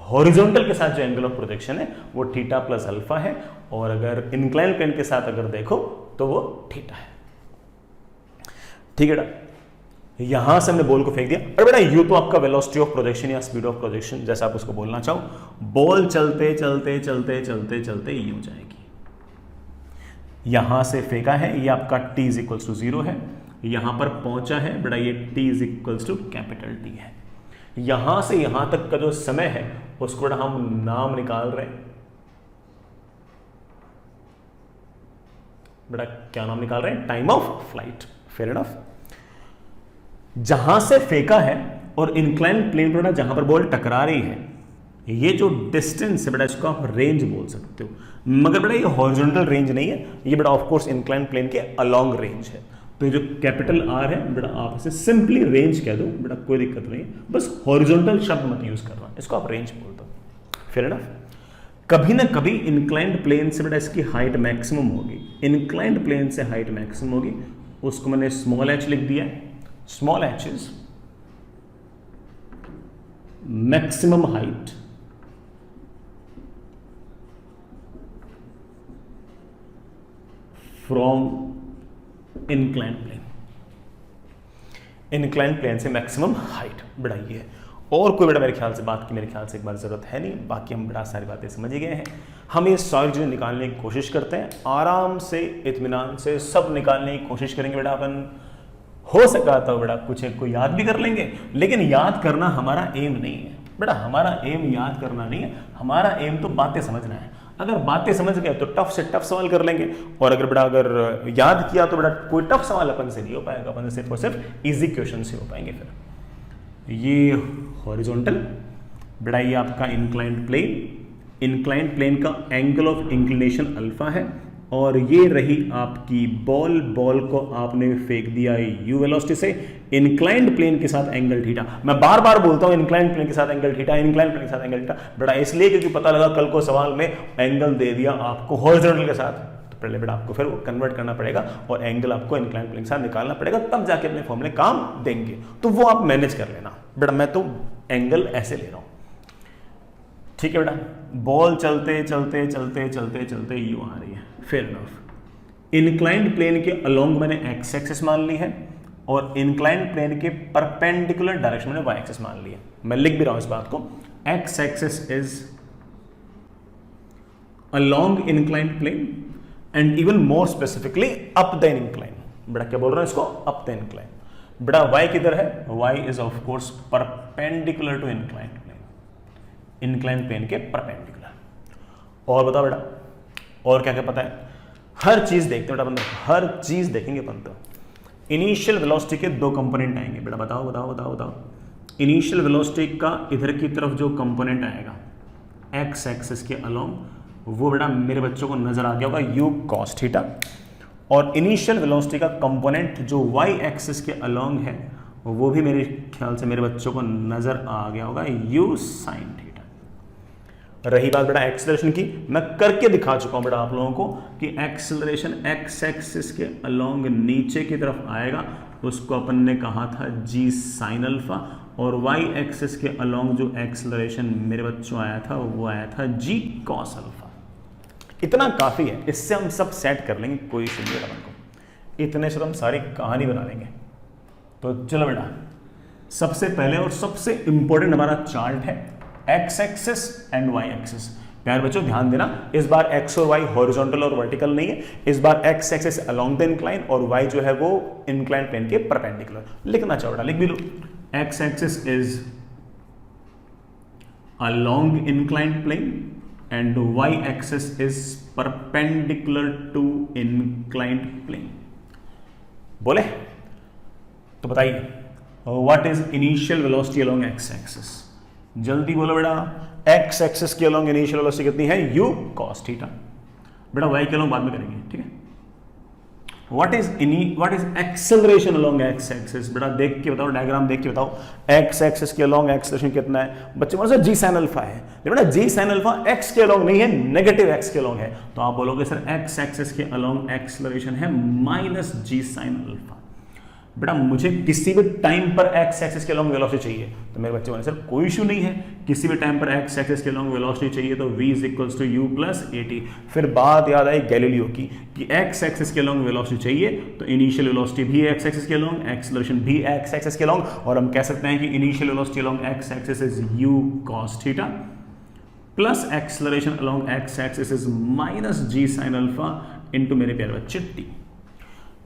Horizontal के साथ जो एंगल ऑफ प्रोजेक्शन है वो थीटा प्लस अल्फा है और अगर इंक्लाइंड प्लेन के साथ अगर देखो तो वो थीटा है, ठीक है बेटा। यहां से हमने बॉल को फेंक दिया और बेटा यू तो आपका वेलोसिटी ऑफ प्रोजेक्शन या स्पीड ऑफ प्रोजेक्शन जैसा आप उसको बोलना चाहो, बॉल चलते चलते चलते चलते चलते ये हो जाएगी। यहां से फेंका है ये आपका t इज इक्वल्स टू 0 है, यहां पर पहुंचा है बेटा ये t is equals to capital T है। यहां से यहां तक का जो समय है उसको बेटा हम नाम निकाल रहे हैं बेटा, क्या नाम निकाल रहे हैं? Time of flight. Fair enough. जहां से फेंका है और इंक्लाइन प्लेन पर जहां पर बॉल टकरा रही है, ये जो डिस्टेंस है बेटा इसको आप रेंज बोल सकते हो, मगर बेटा ये हॉरिजॉन्टल रेंज नहीं है, ये बेटा ऑफ कोर्स इंक्लाइन प्लेन के अलोंग रेंज है। तो ये जो कैपिटल आर है बेटा आप इसे सिंपली रेंज कह दो बेटा, कोई दिक्कत नहीं, बस हॉरिजॉन्टल शब्द मत यूज करना, इसको आप रेंज बोल दो। फिर एनफ, कभी ना कभी इंक्लाइंड प्लेन से बेटा इसकी हाइट मैक्सिमम होगी, इंक्लाइंड प्लेन से हाइट मैक्सिमम होगी, उसको मैंने स्मॉल एच लिख दिया है। Small h is maximum height from inclined plane, inclined plane से मैक्सिमम हाइट बेटा ये है। और कोई बेटा मेरे ख्याल से बात की मेरे ख्याल से एक बार जरूरत है नहीं, बाकी हम बेटा सारी बातें समझ ही गए हैं। हम ये सारी चीजें निकालने की कोशिश करते हैं, आराम से इत्मीनान से सब निकालने की कोशिश करेंगे बेटा अपन। हो सका तो बेटा कुछ एक को याद भी कर लेंगे, लेकिन याद करना हमारा एम नहीं है बेटा, हमारा एम याद करना नहीं है, हमारा एम तो बातें समझना है। अगर बातें समझ गए तो टफ से टफ सवाल कर लेंगे, और अगर बेटा अगर याद किया तो बेटा कोई टफ सवाल अपन से नहीं हो पाएगा, अपन से सिर्फ और सिर्फ इजी क्वेश्चन से हो पाएंगे। फिर ये हॉरिजॉन्टल बेटा, ये आपका इंक्लाइंड प्लेन, इंक्लाइंड प्लेन का एंगल ऑफ इंक्लिनेशन अल्फा है, और ये रही आपकी बॉल, बॉल को आपने फेंक दिया यू वेलोसिटी से इंक्लाइंड प्लेन के साथ एंगल थीटा। मैं बार बार बोलता हूं इंक्लाइंड प्लेन के साथ एंगल थीटा, इंक्लाइंड प्लेन के साथ एंगल थीटा बेटा, इसलिए क्योंकि पता लगा कल को सवाल में एंगल दे दिया आपको हॉरिजॉन्टल के साथ, तो पहले बेटा आपको फिर वो कन्वर्ट करना पड़ेगा और एंगल आपको इंक्लाइंड प्लेन के साथ निकालना पड़ेगा, तब जाके अपने फॉर्मूले काम देंगे। तो वो आप मैनेज कर लेना बेटा, मैं तो एंगल ऐसे ले रहा हूं, ठीक है बेटा। बॉल चलते चलते चलते चलते चलते यू आ रही है, फेयर इनफ। इंक्लाइंड प्लेन के अलोंग मैंने एक्स एक्सिस मान ली है, और इंक्लाइंड प्लेन के परपेंडिकुलर डायरेक्शन में वाई एक्सिस मान ली है। मैं लिख भी रहा हूं इस बात को, x axis is along inclined plane and even more specifically up the incline. बेटा क्या बोल रहा हूं इसको, अप द इंक्लाइन। बेटा वाई किधर है, y is of course perpendicular to inclined plane, inclined plane के परपेंडिकुलर। और बताओ बेटा और क्या क्या पता है, हर चीज देखते हैं बेटा अपन, हर चीज देखेंगे अपन। तो इनिशियल वेलोसिटी के दो कंपोनेंट आएंगे बेटा, बताओ बताओ बताओ बताओ। इनिशियल वेलोसिटी का इधर की तरफ जो कंपोनेंट आएगा एक्स एक्सिस के अलोंग, वो बेटा मेरे बच्चों को नजर आ गया होगा यू कॉस थीटा, और इनिशियल वेलोसिटी का कंपोनेंट जो वाई एक्सिस के अलोंग है वो भी मेरे ख्याल से मेरे बच्चों को नजर आ गया होगा यू साइन थीटा। रही बात बेटा एक्सेलरेशन की, मैं करके दिखा चुका हूं बेटा आप लोगों को कि एक्सेलरेशन एक्स एक्सिस के अलोंग नीचे की तरफ आएगा, उसको अपन ने कहा था जी साइन अल्फा, और वाई एक्सिस के अलोंग जो एक्सेलरेशन मेरे बच्चों आया था वो आया था जी कॉस अल्फा। इतना काफी है, इससे हम सब सेट कर लेंगे, कोई इशू नहीं है अपन को, इतने से तो हम सारी कहानी बना लेंगे। तो चलो बेटा, सबसे पहले और सबसे इंपॉर्टेंट हमारा चार्ट है X axis and Y axis. प्यार बच्चों ध्यान देना, इस बार एक्स और वाई हॉरिजॉन्टल और वर्टिकल नहीं है, इस बार X axis along the incline और वाई जो है वो इंक्लाइन प्लेन के परपेंडिकुलर। लिखना चाहो लिख भी लो, X axis is along incline plane and Y axis is perpendicular to inclined plane. बोले तो बताइए what is initial velocity along x axis, जल्दी बोलो बेटा। एक्स एक्सिस के अलोंग इनिशियल वेलोसिटी कितनी है, यू कॉस थीटा। बेटा वाई के अलोंग बाद में करेंगे, ठीक है। What is acceleration along x axis, बेटा देख के बताओ, डायग्राम देख के बताओ। एक्स एक्सिस के अलोंग एक्सेलरेशन कितना है, बच्चे बोलो सर जी साइन अल्फा है, बेटा जी साइन अल्फा एक्स के अलोंग नहीं है, नेगेटिव एक्स के अलोंग है, तो आप बोलोगे सर एक्स एक्सिस के अलोंग एक्सेलरेशन है माइनस जी साइन अल्फा। बेटा मुझे किसी भी टाइम पर एक्स एक्सिस के लॉन्ग वेलोसिटी चाहिए, तो मेरे बच्चे बोले सर कोई इशू नहीं है, किसी भी टाइम पर एक्स एक्सिस के लॉन्ग वेलोसिटी चाहिए तो v is equals to u plus a t. फिर बात याद आई गैलीलियो की कि एक्स एक्सिस के लॉन्ग वेलोसिटी चाहिए तो इनिशियल वेलोसिटी भी एक्स एक्सिस के लॉन्ग, एक्सेलरेशन भी एक्स एक्सिस के लॉन्ग, और हम कह सकते हैं कि initial velocity along x axis is u cos theta plus acceleration along x axis is minus g sine alpha into मेरे प्यारे बच्चे टी।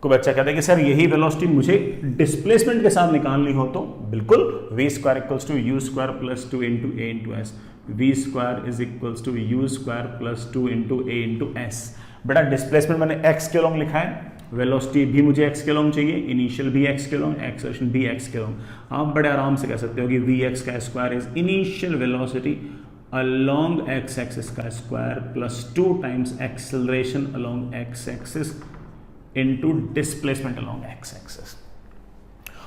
को बच्चा कहता है कि सर यही वेलोसिटी मुझे डिस्प्लेसमेंट के साथ निकालनी हो तो बिल्कुल v square equals to you square plus 2 into A into s, v square is equals to you square plus 2 into A into s. बेटा डिस्प्लेसमेंट मैंने एक्स के लॉन्ग लिखा है, वेलोसिटी भी मुझे एक्स के अलोंग चाहिए, इनिशियल भी एक्स के अलोंग, एक्सेलरेशन भी एक्स के अलोंग। आप बड़े आराम से कह सकते हो कि वी एक्स का square is initial velocity along x axis का square plus 2 times acceleration along x axis into displacement along x axis.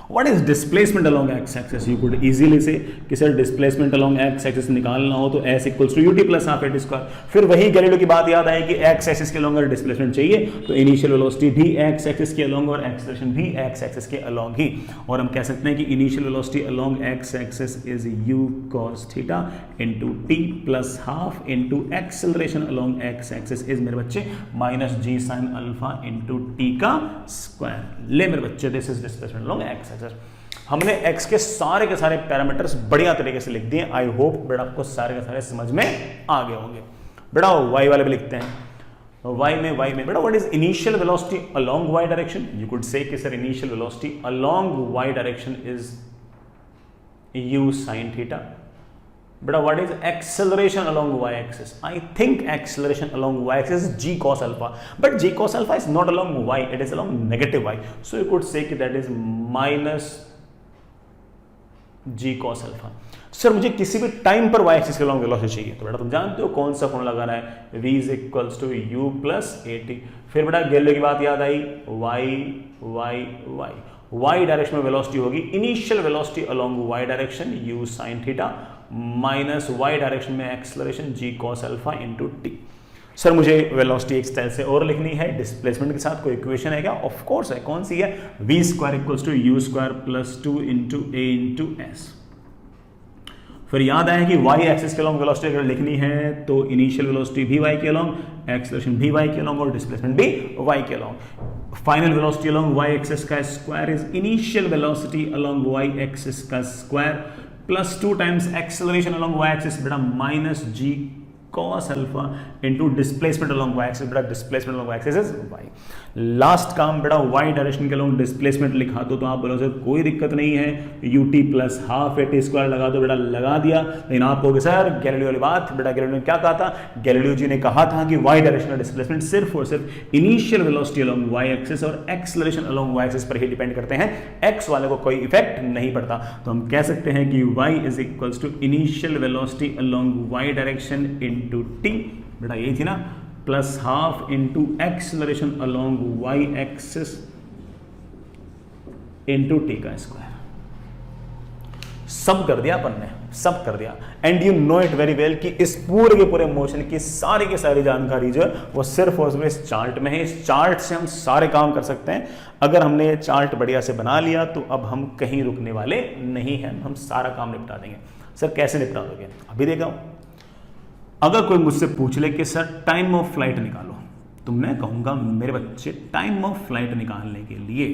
What is displacement along x axis? You could easily say कि sir displacement along x axis निकालना हो तो s equals to ut plus half at square। फिर वही Galileo की बात याद आई कि x axis के along अगर displacement चाहिए तो initial velocity भी x axis के along और acceleration भी x axis के along ही। और हम कह सकते हैं कि initial velocity along x axis is u cos theta into t plus half into acceleration along x axis is मेरे बच्चे minus g sin alpha into t का square। ले मेरे बच्चे this is displacement along x। हमने x के सारे parameters बढ़िया तरीके से लिख दिए। आई होप बेटा आपको सारे के सारे समझ में आ गए होंगे। बेटा y वाले भी लिखते हैं। y में बेटा what is initial velocity along y direction? You could say कि sir initial velocity along y direction is u sin theta. बेटा what is acceleration along y axis? I think acceleration along y axis is g cos alpha, but g cos alpha is not along y, it is along negative y, so you could say कि that is minus g cos alpha। Sir मुझे किसी भी time पर y axis के along velocity चाहिए, तो बेटा तुम जानते हो कौन सा फॉर्मूला लगाना है, v is equals to u plus at। फिर बेटा गैलीलियो की बात याद आई, y डायरेक्शन में वेलोसिटी होगी initial velocity along y direction u sin theta minus y direction में acceleration g cos alpha into t. Sir मुझे वेलोसिटी एक स्टाइल से और लिखनी है, डिस्प्लेसमेंट के साथ कोई इक्वेशन है क्या? ऑफ कोर्स है। कौन सी है? v square equals to u square plus 2 into a into S. फिर याद आया कि y एक्सिस के अलोंग वेलोसिटी अगर लिखनी है तो इनिशियल वेलोसिटी भी y के अलोंग, एक्सेलरेशन भी y के अलोंग और डिस्प्लेसमेंट भी y के along. Final velocity along y axis का square is initial velocity along y axis का square plus 2 times acceleration along y axis बेटा minus g cos alpha into displacement along y axis. बेटा displacement along y axis is y। Last काम बेटा y direction के along displacement लिखा दो तो आप बोलो सर कोई दिक्कत नहीं है, ut plus half at square लगा दो। बेटा लगा दिया, लेकिन आप कहोगे सर गैलीलियो वाली बात। बेटा गैलीलियो ने क्या कहा था? गैलीलियो जी ने कहा था कि y डायरेक्शन का डिस्प्लेसमेंट सिर्फ और सिर्फ initial velocity along y axis और एक्सेलरेशन अलोंग y एक्सिस पर ही डिपेंड करते हैं, x वाले को कोई इफेक्ट नहीं पड़ता। तो हम कह सकते हैं कि y is equals to initial velocity along y direction into t। बेटा यही थी ना, plus half into acceleration along y axis into t का स्क्वायर। सब कर दिया अपन ने, सब कर दिया। And you know it very well कि इस पूरे के पूरे मोशन की सारी जानकारी जो है वो सिर्फ और सिर्फ इस चार्ट में है। इस चार्ट से हम सारे काम कर सकते हैं। अगर हमने ये चार्ट बढ़िया से बना लिया तो अब हम कहीं रुकने वाले नहीं हैं, हम सारा काम निपटा देंगे। सर कैसे निपटा दोगे? अभी देखा। अगर कोई मुझसे पूछ ले कि सर टाइम ऑफ फ्लाइट निकालो, तो मैं कहूंगा मेरे बच्चे टाइम ऑफ फ्लाइट निकालने के लिए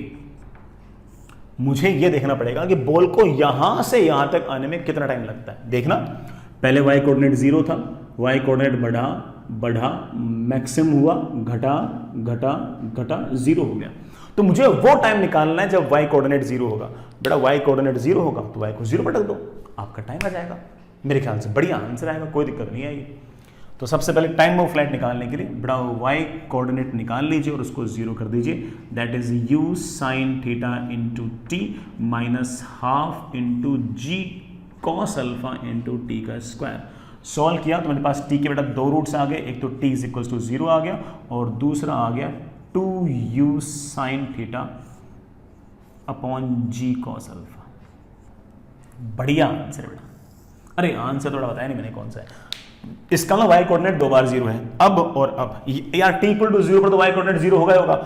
मुझे यह देखना पड़ेगा कि बॉल को यहां से यहां तक आने में कितना टाइम लगता है। देखना, पहले y कोऑर्डिनेट 0 था, y कोऑर्डिनेट बढ़ा मैक्सिमम हुआ, घटा 0 हो गया। तो मुझे वो टाइम निकालना है जब y कोऑर्डिनेट 0 होगा। बेटा y कोऑर्डिनेट 0 होगा तो y को 0 पर रख दो, आपका टाइम आ जाएगा। मेरे ख्याल से बढ़िया आंसर आएगा, कोई दिक्कत नहीं आएगी। तो सबसे पहले टाइम ऑफ फ्लाइट निकालने के लिए बेटा y कोऑर्डिनेट निकाल लीजिए और उसको 0 कर दीजिए। That is u sin theta into t minus half into g cos alpha into t का स्क्वायर। सॉल्व किया तो मेरे पास t के बेटा 2 रूट्स आ गए, एक तो t इज इक्वल्स टू 0 आ गया और दूसरा आ गया 2u sin theta upon g cos alpha. बढ़िया आंसर बेटा। अरे आंसर थोड़ा बताया नहीं मैंने कौन सा है। इसका ना y कोऑर्डिनेट 2 बार 0 है, अब और अब यार t इक्वल टू 0 पर तो y कोऑर्डिनेट 0 होगा।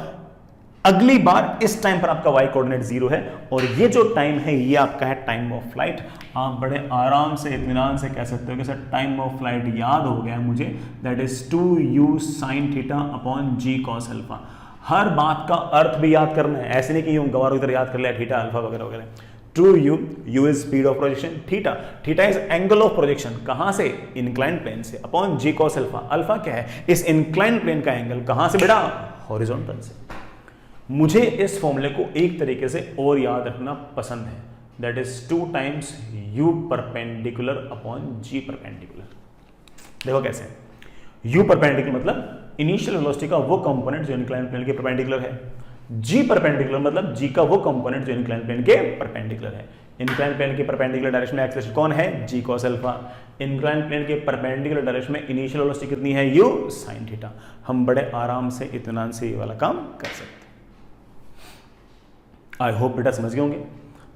अगली बार इस टाइम पर आपका y कोऑर्डिनेट 0 है और ये जो टाइम है ये आपका है टाइम ऑफ फ्लाइट। आप बड़े आराम से इत्मीनान से कह सकते हो कि सर टाइम ऑफ फ्लाइट याद हो गया मुझे, that is 2u sin theta upon g cos alpha. हर बात का अर्थ भी याद करना है, ऐसे नहीं कि यूं गवार की तरह याद कर लिया थीटा अल्फा वगैरह वगैरह। True u is speed of projection, theta is angle of projection, कहां से? इंक्लाइंड प्लेन से, upon g cos alpha. Alpha क्या है? इस इंक्लाइंड प्लेन का एंगल, कहां से बेटा? हॉरिजॉन्टल से। मुझे इस फॉर्मूले को एक तरीके से और याद रखना पसंद है, that is 2 times u perpendicular upon g perpendicular. देखो कैसे, u परपेंडिकुलर मतलब इनिशियल वेलोसिटी का वो कंपोनेंट जो इंक्लाइंड प्लेन के परपेंडिकुलर है। जी परपेंडिकुलर मतलब जी का वो कंपोनेंट जो इंक्लाइन प्लेन के परपेंडिकुलर है। इंक्लाइन प्लेन के परपेंडिकुलर डायरेक्शन में एक्सेलरेशन कौन है? जी कॉस अल्फा। इंक्लाइन प्लेन के परपेंडिकुलर डायरेक्शन में इनिशियल वेलोसिटी कितनी है? You sine theta. हम बड़े आराम से इत्मीनान से ये वाला काम कर सकते हैं। आई होप बेटा समझ गए होंगे।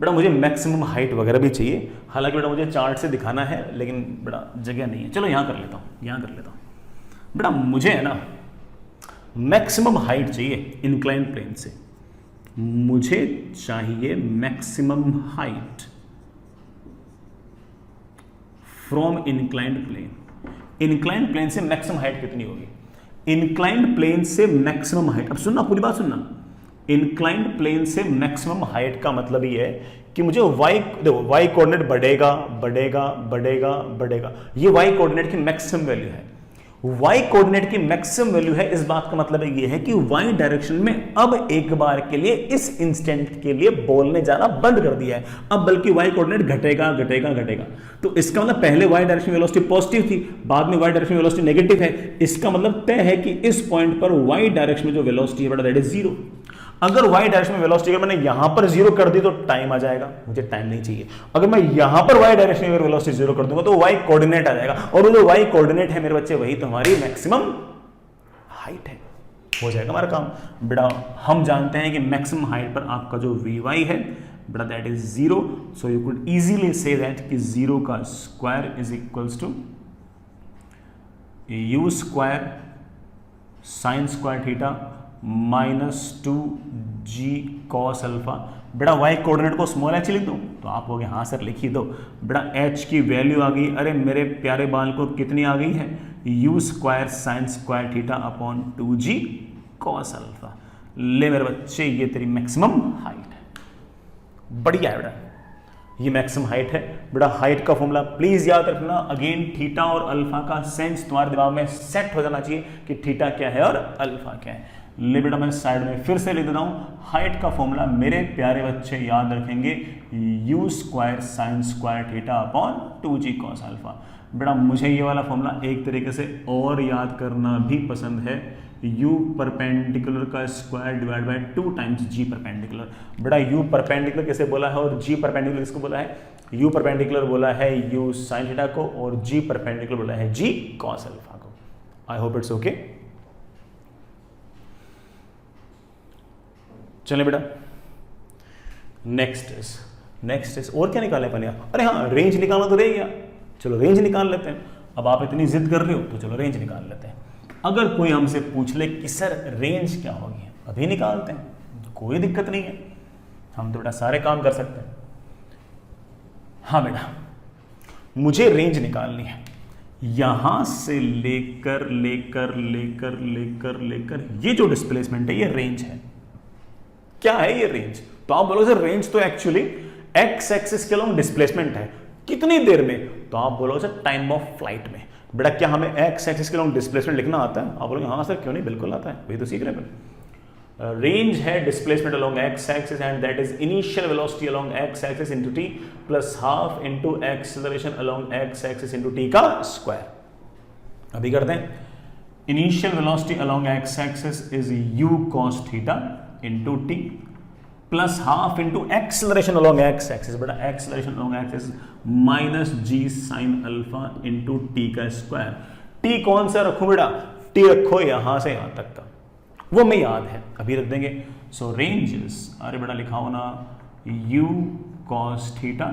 बेटा मुझे मैक्सिमम हाइट वगैरह भी चाहिए, हालांकि बेटा मुझे चार्ट से दिखाना है लेकिन बेटा जगह नहीं है। चलो यहाँ कर लेता हूँ, यहाँ कर लेता हूँ। बेटा मुझे है ना मैक्सिमम हाइट चाहिए इंक्लाइन प्लेन से, मुझे चाहिए maximum height from inclined plane. Inclined plane से मैक्सिमम हाइट कितनी होगी? इंक्लाइंड प्लेन से मैक्सिमम हाइट, अब सुनना पूरी बात सुनना। इंक्लाइंड प्लेन से मैक्सिमम हाइट का मतलब ये है कि मुझे वाई, देखो वाई कोऑर्डिनेट बढ़ेगा बढ़ेगा बढ़ेगा बढ़ेगा, ये वाई कोऑर्डिनेट की मैक्सिमम वैल्यू है। वाई कोऑर्डिनेट की मैक्सिमम वैल्यू है, इस बात का मतलब ये है कि वाई डायरेक्शन में अब एक बार के लिए इस इंस्टेंट के लिए बॉल ने जाना बंद कर दिया है, अब बल्कि वाई कोऑर्डिनेट घटेगा घटेगा घटेगा। तो इसका मतलब पहले वाई डायरेक्शन वेलोसिटी पॉजिटिव थी, बाद में वाई डायरेक्शन वेलोसिटी नेगेटिव है। इसका मतलब तय है कि इस पॉइंट पर वाई डायरेक्शन में जो वेलोसिटी है दैट इज जीरो। अगर y डायरेक्शन में वेलोसिटी अगर मैंने यहां पर जीरो कर दी तो टाइम आ जाएगा, मुझे टाइम नहीं चाहिए। अगर मैं यहां पर y डायरेक्शन में वेलोसिटी जीरो कर दूंगा तो y कोऑर्डिनेट आ जाएगा, और वो जो y कोऑर्डिनेट है मेरे बच्चे वही तुम्हारी मैक्सिमम हाइट है। हो जाएगा हमारा काम। बेटा हम जानते हैं कि मैक्सिमम हाइट पर आपका जो vy है बेटा that is zero, so you could easily see that कि जीरो का square is equals to you square sine square theta -2g cos alpha. बेटा y कोऑर्डिनेट को स्मॉल h लिख दूं तो आप कहोगे हाँ सर लिख ही दो। बेटा h की वैल्यू आ गई, अरे मेरे प्यारे बाल को कितनी आ गई है? u square sine square theta upon 2g cos alpha. ले मेरे बच्चे ये तेरी मैक्सिमम हाइट है। बढ़िया है बेटा, ये मैक्सिमम हाइट है। बेटा हाइट का फॉर्मूला प्लीज याद रखना, अगेन थीटा और अल्फा का सेंस तुम्हारे दिमाग में सेट हो जाना चाहिए कि थीटा क्या है और अल्फा क्या है। ले बेटा मैं साइड में फिर से लिख देता हूं, हाइट का फॉर्मूला मेरे प्यारे बच्चे याद रखेंगे you square sine square theta upon 2g cos alpha. बेटा मुझे ये वाला फॉर्मूला एक तरीके से और याद करना भी पसंद है, u परपेंडिकुलर का square divide by 2 times g perpendicular. बेटा u परपेंडिकुलर किसे बोला है और g परपेंडिकुलर किसको बोला है? u परपेंडिकुलर बोला है u साइन थीटा को और g परपेंडिकुलर बोला है g cos अल्फा को। I hope it's okay. चलिए बेटा नेक्स्ट इज और क्या निकाले अपन यार? अरे हाँ रेंज निकालना तो रह गया, चलो रेंज निकाल लेते हैं। अब आप इतनी जिद कर रहे हो तो चलो रेंज निकाल लेते हैं। अगर कोई हमसे पूछ ले कि सर रेंज क्या होगी, अभी निकालते हैं, कोई दिक्कत नहीं है, हम तो बेटा सारे काम कर सकते हैं। हाँ बेटा मुझे रेंज निकालनी है, यहां से लेकर लेकर लेकर लेकर लेकर ये जो डिस्प्लेसमेंट है ये रेंज है। क्या है ये रेंज? तो आप बोलोगे सर रेंज तो एक्चुअली एक्स एक्सिस के अलॉन्ग डिस्प्लेसमेंट है, कितनी देर में? तो आप बोलोगे सर टाइम ऑफ फ्लाइट में। बेटा क्या हमें एक्स एक्सिस के अलॉन्ग डिस्प्लेसमेंट लिखना आता है? आप बोलोगे हाँ सर क्यों नहीं, बिल्कुल आता है, वही तो सीख रहे हैं। रेंज है displacement along x axis and that is initial velocity along x axis into T plus half into acceleration along x axis into T का स्क्वायर। अभी करते हैं। Initial velocity along x axis is u cos theta into t plus half into acceleration along x axis. बेटा acceleration along axis minus g sine alpha into t का square. T कौन सा रखूं बेटा? टी रखो यहां से यहां तक का, वो में याद है अभी रख देंगे। सो रेंजेस, अरे बेटा लिखाओ ना u cos theta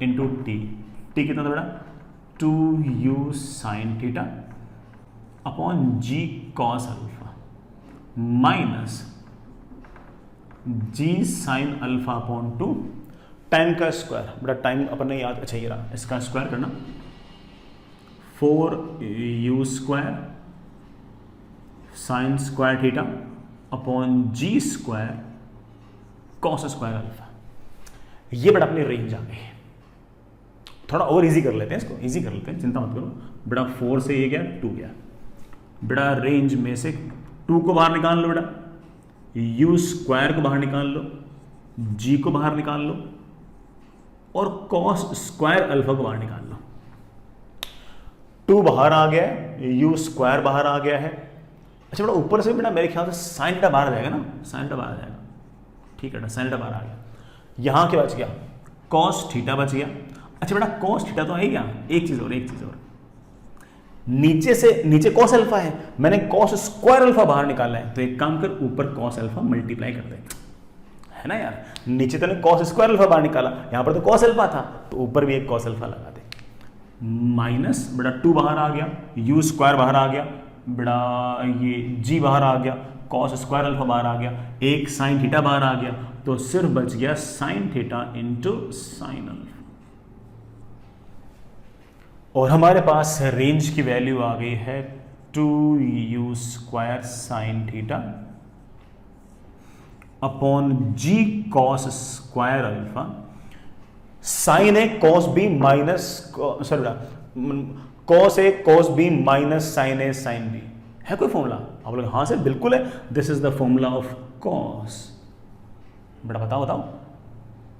into t, t कितना था बेटा? 2u sine theta upon g cos alpha minus g sine alpha upon 2 time का स्क्वायर। बेटा टाइम अपन ने याद, अच्छा ये रहा, इसका स्क्वायर करना 4u square sine square theta upon g square cos square alpha. ये बेटा अपनी रेंज आ गई। थोड़ा और इजी कर लेते हैं इसको, इजी कर लेते हैं, चिंता मत करो। बेटा 4 से ये गया 2 गया। बेटा रेंज में से 2 को बाहर निकाल लो, बेटा u स्क्वायर को बाहर निकाल लो, g को बाहर निकाल लो और cos स्क्वायर अल्फा को बाहर निकाल लो। 2 बाहर आ गया है, u स्क्वायर बाहर आ गया है। अच्छा बेटा ऊपर से बेटा मेरे ख्याल से साइन थीटा बाहर आ जाएगा ना, साइन थीटा बाहर आ जाएगा, ठीक है बेटा साइन थीटा बाहर आ गया। यहाँ क्या बच गया, कॉस थीटा बच गया। अच्छा बेटा कॉस थीटा तो है क्या, एक चीज और नीचे से नीचे कॉस अल्फा है, मैंने कॉस स्क्वायर अल्फा बाहर निकाला है, तो एक काम कर ऊपर कॉस अल्फा मल्टीप्लाई कर दे, है ना यार। नीचे तो ने कॉस स्क्वायर अल्फा बाहर निकाला, यहां पर तो कॉस अल्फा था, तो ऊपर भी एक कॉस अल्फा लगा दे। माइनस बेटा 2 बाहर आ गया, यू स्क्वायर बाहर आ गया बेटा, ये जी बाहर आ गया, कॉस स्क्वायर अल्फा बाहर आ गया, एक साइन थीटा बाहर आ गया, तो सिर्फ बच गया sign theta into sine alpha. और हमारे पास रेंज की वैल्यू आ गई है 2u square sine theta upon g cos square alpha sine ए कॉस बी माइनस कॉस ए कॉस बी माइनस साइन ए साइन बी। है कोई फॉर्मूला? आप लोग हाँ सर बिल्कुल है, this is the formula of cos. बेटा बताओ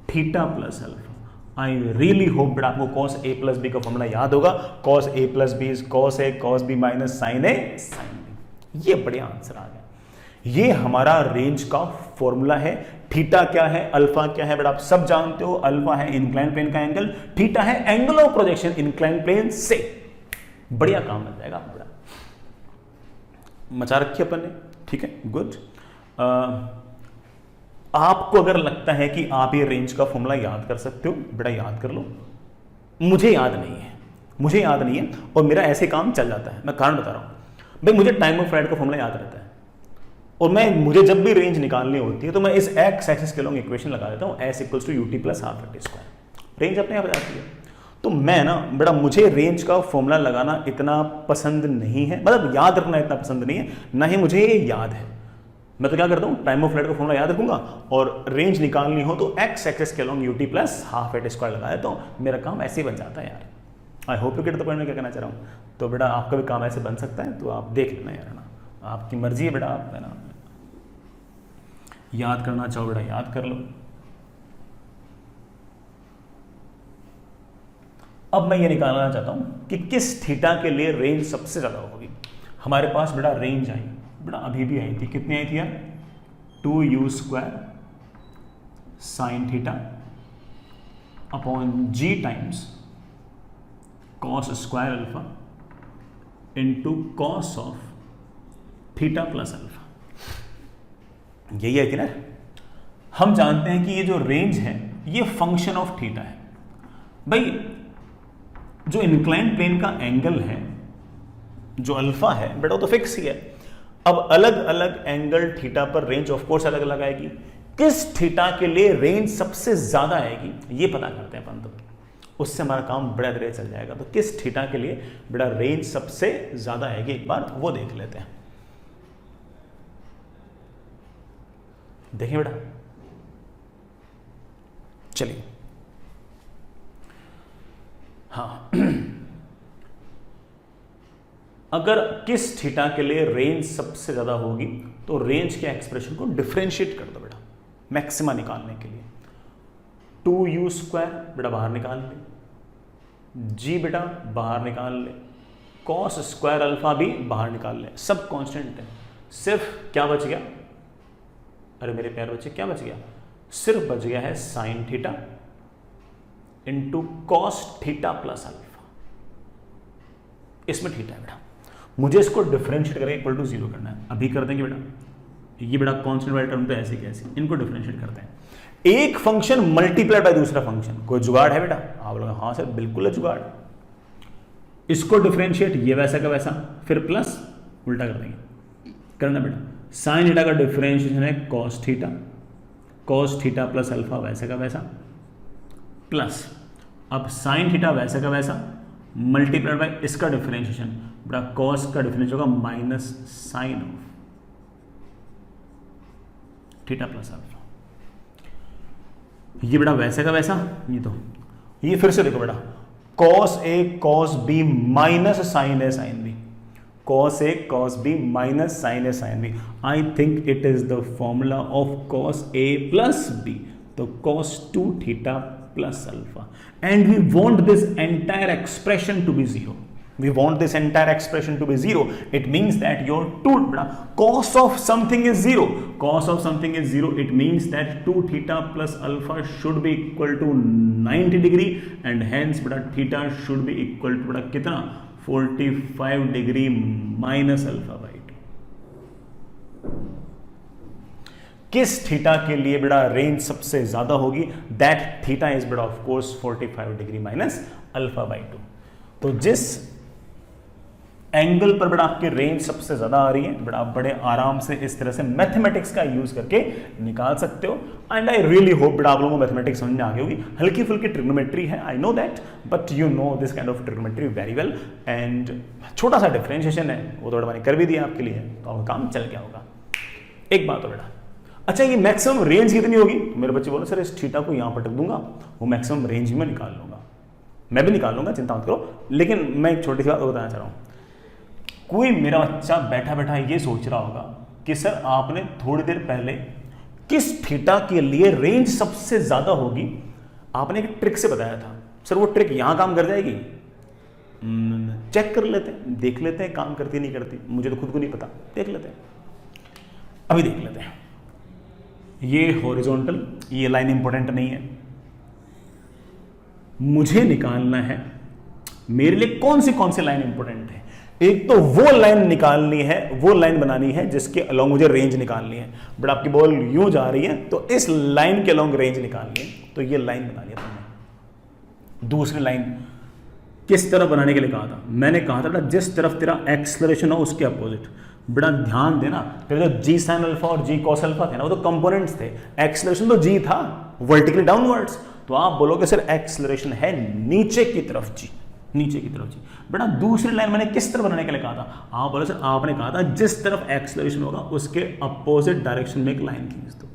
theta plus alpha. I really hope बेटा आपको कॉस ए प्लस बी का फॉर्मूला याद होगा। Cos A plus B is cos A cos B minus sine A sine B. ये बढ़िया आंसर आ गया। ये हमारा रेंज का फॉर्मूला है। थीटा क्या है, अल्फा क्या है बेटा आप सब जानते हो। अल्फा है इंक्लाइन प्लेन का एंगल, थीटा है angle of projection incline plane से। बढ़िया काम बन जाएगा बेटा, मचा रखी अपन ने, ठीक है गुड। आपको अगर लगता है कि आप ये रेंज का फॉर्मूला याद कर सकते हो, बेटा याद कर लो। मुझे याद नहीं है और मेरा ऐसे काम चल जाता है। मैं कारण बता रहा हूं भाई, मुझे टाइम ऑफ फ्लाइट का फॉर्मूला याद रहता है और मुझे जब भी रेंज निकालनी होती है तो मैं इस एक्स एक्सिस के लॉन्ग इक्वेशन लगा देता हूं, s equals to ut plus half t square. Range अपने आप आ जाती है। तो मैं ना बेटा मुझे रेंज का फॉर्मूला लगाना इतना पसंद नहीं है, मतलब याद रखना इतना पसंद नहीं है, ना ही मुझे ये याद है। मैं तो क्या करता हूँ, टाइम ऑफ फ्लाइट का फॉर्मूला याद रखूंगा और रेंज निकालनी हो तो एक्स एक्सिस के along ut plus half at square लगा देता हूँ। मेरा काम ऐसे ही बन जाता है यार। आई hope you get the point में क्या कहना चाह रहा हूँ। तो बेटा आपका भी काम ऐसे बन सकता है, तो आप देख लेना यार ना, आपकी मर्जी है बेटा। आप है ना याद करना चाहो बेटा याद कर लो। अब मैं ये निकालना चाहता हूं कि किस थीटा के लिए रेंज सबसे ज्यादा होगी। हमारे पास बेटा रेंज आई, बेटा अभी भी आई थी, कितनी आई थी यार, 2u square sine theta upon g times cos square alpha into cos of theta plus alpha. यही है कि ना। हम जानते हैं कि ये जो रेंज है ये फंक्शन ऑफ थीटा है। भाई जो इंक्लाइन प्लेन का एंगल है जो अल्फा है बेटा वो तो फिक्स ही है। अब अलग अलग एंगल थीटा पर रेंज ऑफ कोर्स अलग अलग आएगी। किस थीटा के लिए रेंज सबसे ज्यादा आएगी ये पता करते हैं अपन, तो उससे हमारा काम बड़ा धीरे चल जाएगा। तो किस थीटा के लिए बेटा रेंज सबसे ज्यादा आएगी एक बार वो देख लेते हैं। देखिए बेटा चलिए, हाँ अगर किस थीटा के लिए रेंज सबसे ज्यादा होगी तो रेंज के एक्सप्रेशन को डिफरेंशिएट कर दो बेटा मैक्सिमा निकालने के लिए। 2u स्क्वायर बेटा बाहर निकाल ले, जी बेटा बाहर निकाल ले, कॉस स्क्वायर अल्फा भी बाहर निकाल ले, सब कांस्टेंट है। सिर्फ क्या बच गया, अरे मेरे प्यारे बच्चे क्या बच गया, सिर्फ बच गया है sign theta into cos theta plus alpha. इसमें थीटा है बेटा, मुझे इसको डिफरेंशिएट करके इक्वल टू 0 करना है। अभी कर देंगे बेटा, ये बेटा कांस्टेंट वाले टर्म तो ऐसे कैसे, इनको डिफरेंशिएट करते हैं। एक फंक्शन मल्टीप्लाई बाय दूसरा फंक्शन, कोई जुगाड़ है बेटा? आप लोग हाँ सर बिल्कुल है जुगाड़। इसको डिफरेंशिएट ये वैसा का वैसा, फिर प्लस उल्टा कर देंगे, करना बेटा। साइन थीटा का डिफरेंशिएशन है कॉस थीटा प्लस अल्फा वैसे का वैसा, प्लस अब साइन थीटा वैसे का वैसा मल्टीप्लाइड बाय इसका डिफरेंशिएशन बेटा, कॉस का डिफरेंशिएशन होगा minus sine of theta plus alpha. ये बेटा वैसे का वैसा, ये फिर से देखो बेटा, cos A cos B minus sine A sine b, cos a cos b minus sin a sin b. I think it is the formula of cos a plus b, so cos 2 theta plus alpha, and we want this entire expression to be 0. We want this entire expression to be 0. It means that your 2 cos of something is 0. Cos of something is 0. It means that 2 theta plus alpha should be equal to 90 degree and hence theta should be equal to कितना 45 degree minus alpha by 2. किस theta के लिए range सबसे ज्यादा होगी? That theta is of course 45 degree minus alpha by 2. तो जिस angle पर आपकी रेंज सबसे ज्यादा आ रही है आप बड़े आराम से इस तरह से मैथमेटिक्स का यूज करके निकाल सकते हो. एंड आई रियली होप आप लोगों को मैथमेटिक्स समझ में आ गई होगी. हल्की फुल्की ट्रिग्नोमेट्री है, I know that, but you know this kind of trigonometry very well. And छोटा सा डिफरेंशिएशन है वो थोड़ा मैंने कर भी दिया आपके लिए, तो आपका काम चल गया होगा. एक बात हो बेटा, अच्छा ये मैक्सिमम रेंज कितनी होगी? तो मेरे बच्चे बोले सर इस थीटा को यहां पटक दूंगा, वो मैक्सिमम रेंज में निकाल लूंगा. मैं भी निकाल लूंगा, चिंता मत करो. लेकिन मैं एक छोटी सी बात बताना चाह रहा हूं. कोई मेरा बच्चा बैठा बैठा ये सोच रहा होगा कि सर आपने थोड़ी देर पहले किस थीटा के लिए रेंज सबसे ज्यादा होगी आपने एक ट्रिक से बताया था. सर वो ट्रिक यहां काम कर जाएगी? चेक कर लेते हैं, देख लेते हैं काम करती नहीं करती. मुझे तो खुद को नहीं पता, देख लेते हैं. अभी देख लेते हैं. ये हॉरिजॉन्टल, ये लाइन इंपॉर्टेंट नहीं है. मुझे निकालना है मेरे लिए कौन सी लाइन इंपॉर्टेंट है. एक तो वो लाइन निकालनी है, वो लाइन बनानी है जिसके अलोंग मुझे रेंज निकालनी है. बट आपकी बॉल यूं जा रही है तो इस लाइन के अलोंग रेंज निकालनी है, तो ये लाइन बना लिया तुमने. दूसरी लाइन किस तरफ बनाने के लिए कहा था? मैंने कहा था जिस तरफ तेरा एक्सेलरेशन हो उसके अपोजिट. बड़ा ध्यान देना, तेरे जो जी साइन अल्फा और जी कॉस अल्फा थे ना, वो तो कंपोनेंट्स थे. एक्सेलरेशन तो जी था, वर्टिकली डाउनवर्ड्स. तो आप बोलोगे सर एक्सेलरेशन है नीचे की तरफ जी, नीचे की तरफ जी. बेटा दूसरी लाइन मैंने किस तरफ बनाने के लिए कहा था? आप बोले सर आपने कहा था जिस तरफ एक्सेलरेशन होगा उसके अपोजिट डायरेक्शन में एक लाइन खींच दो.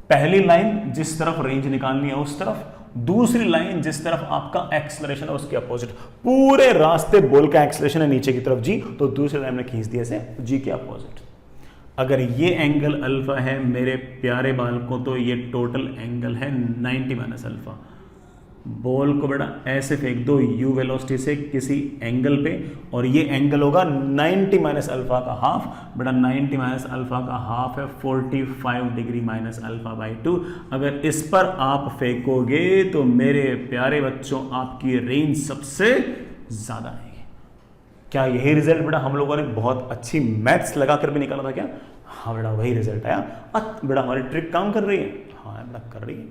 पहली लाइन जिस तरफ रेंज निकालनी है उस तरफ, दूसरी लाइन जिस तरफ आपका एक्सेलरेशन है उसके अपोजिट. पूरे रास्ते बॉल का एक्सेलरेशन है नीचे की तरफ जी, तो दूसरी लाइन में खींच दिया से जी के अपोजिट. अगर ये एंगल अल्फा है मेरे प्यारे बालकों, तो ये टोटल एंगल है 90 माइनस अल्फा. बॉल को बेटा ऐसे फेंक दो यू वेलोसिटी से किसी एंगल पे, और ये एंगल होगा 90 माइनस अल्फा का हाफ. बेटा 90 माइनस अल्फा का हाफ है 45 डिग्री माइनस अल्फा बाई 2. अगर इस पर आप फेंकोगे तो मेरे प्यारे बच्चों आपकी रेंज सबसे ज्यादा आएगी. क्या यही रिजल्ट बेटा हम लोगों ने बहुत अच्छी मैथ्स लगाकर भी निकाला था क्या? हाँ बेटा वही रिजल्ट आया. बेटा हमारी ट्रिक काम कर रही है. हाँ बेटा कर रही है,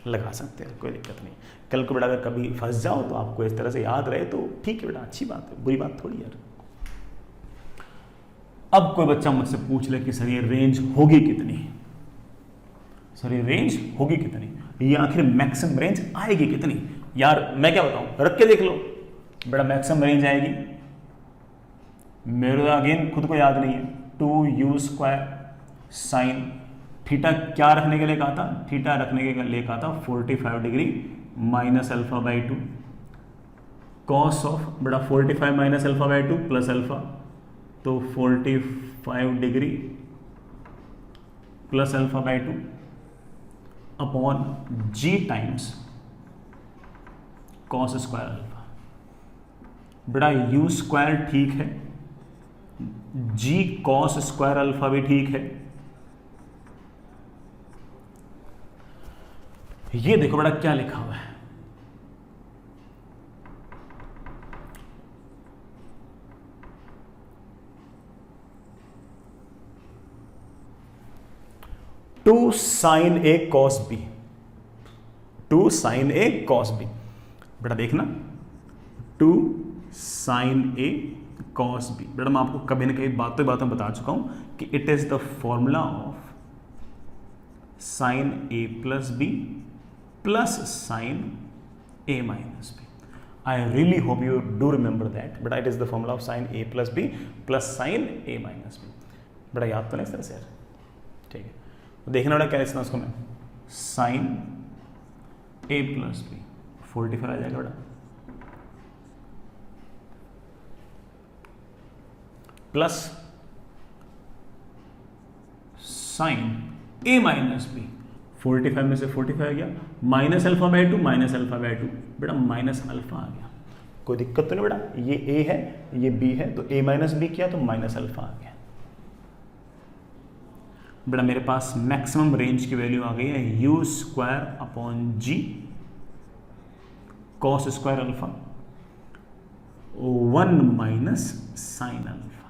लगा सकते हैं, कोई दिक्कत नहीं. कल को बेटा अगर कभी फंस जाओ तो आपको इस तरह से याद रहे तो ठीक है बेटा, अच्छी बात है, बुरी बात थोड़ी यार. अब कोई बच्चा मुझसे पूछ ले कि सर ये रेंज होगी कितनी, सर ये रेंज होगी कितनी, ये आखिर मैक्सिमम रेंज आएगी कितनी? यार मैं क्या बताऊं, रख के देख लो. बेटा मैक्सिमम रेंज आएगी, मेरे अगेन खुद को याद नहीं है, 2u स्क्वायर साइन थीटा क्या रखने के लिए कहा था? थीटा रखने के लिए कहा था 45 degree minus alpha by 2. Cos of बेटा 45 minus alpha by 2 plus alpha, तो 45 degree plus alpha by 2 upon g times cos square alpha. बेटा यू स्क्वायर ठीक है, जी कॉस स्क्वायर अल्फा भी ठीक है. ये देखो बेटा क्या लिखा हुआ है, टू साइन ए कॉस बी, टू साइन ए कॉस बी. बेटा देखना 2 साइन ए कॉस बी. बेटा मैं आपको कभी ना कभी बातों बता चुका हूं कि it is the formula of sine A plus B plus sine a minus b. I really hope you do remember that. But it is the formula of sin a plus b plus sin a minus b. बड़ा याद तो नहीं sir से, ठीक है. तो देखना बड़ा क्या लिखना उसको मैं, sin a plus b 45 आ जाएगा बड़ा, plus sin a minus b 45 में से 45 आ गया, minus alpha by 2 minus alpha by 2, बेटा माइनस अल्फा आ गया. कोई दिक्कत तो नहीं बेटा, ये ए है ये बी है, तो ए माइनस बी किया तो माइनस अल्फा आ गया बेटा। मेरे पास मैक्सिमम रेंज की वैल्यू आ गई है u square upon g cos square alpha 1 minus sine alpha.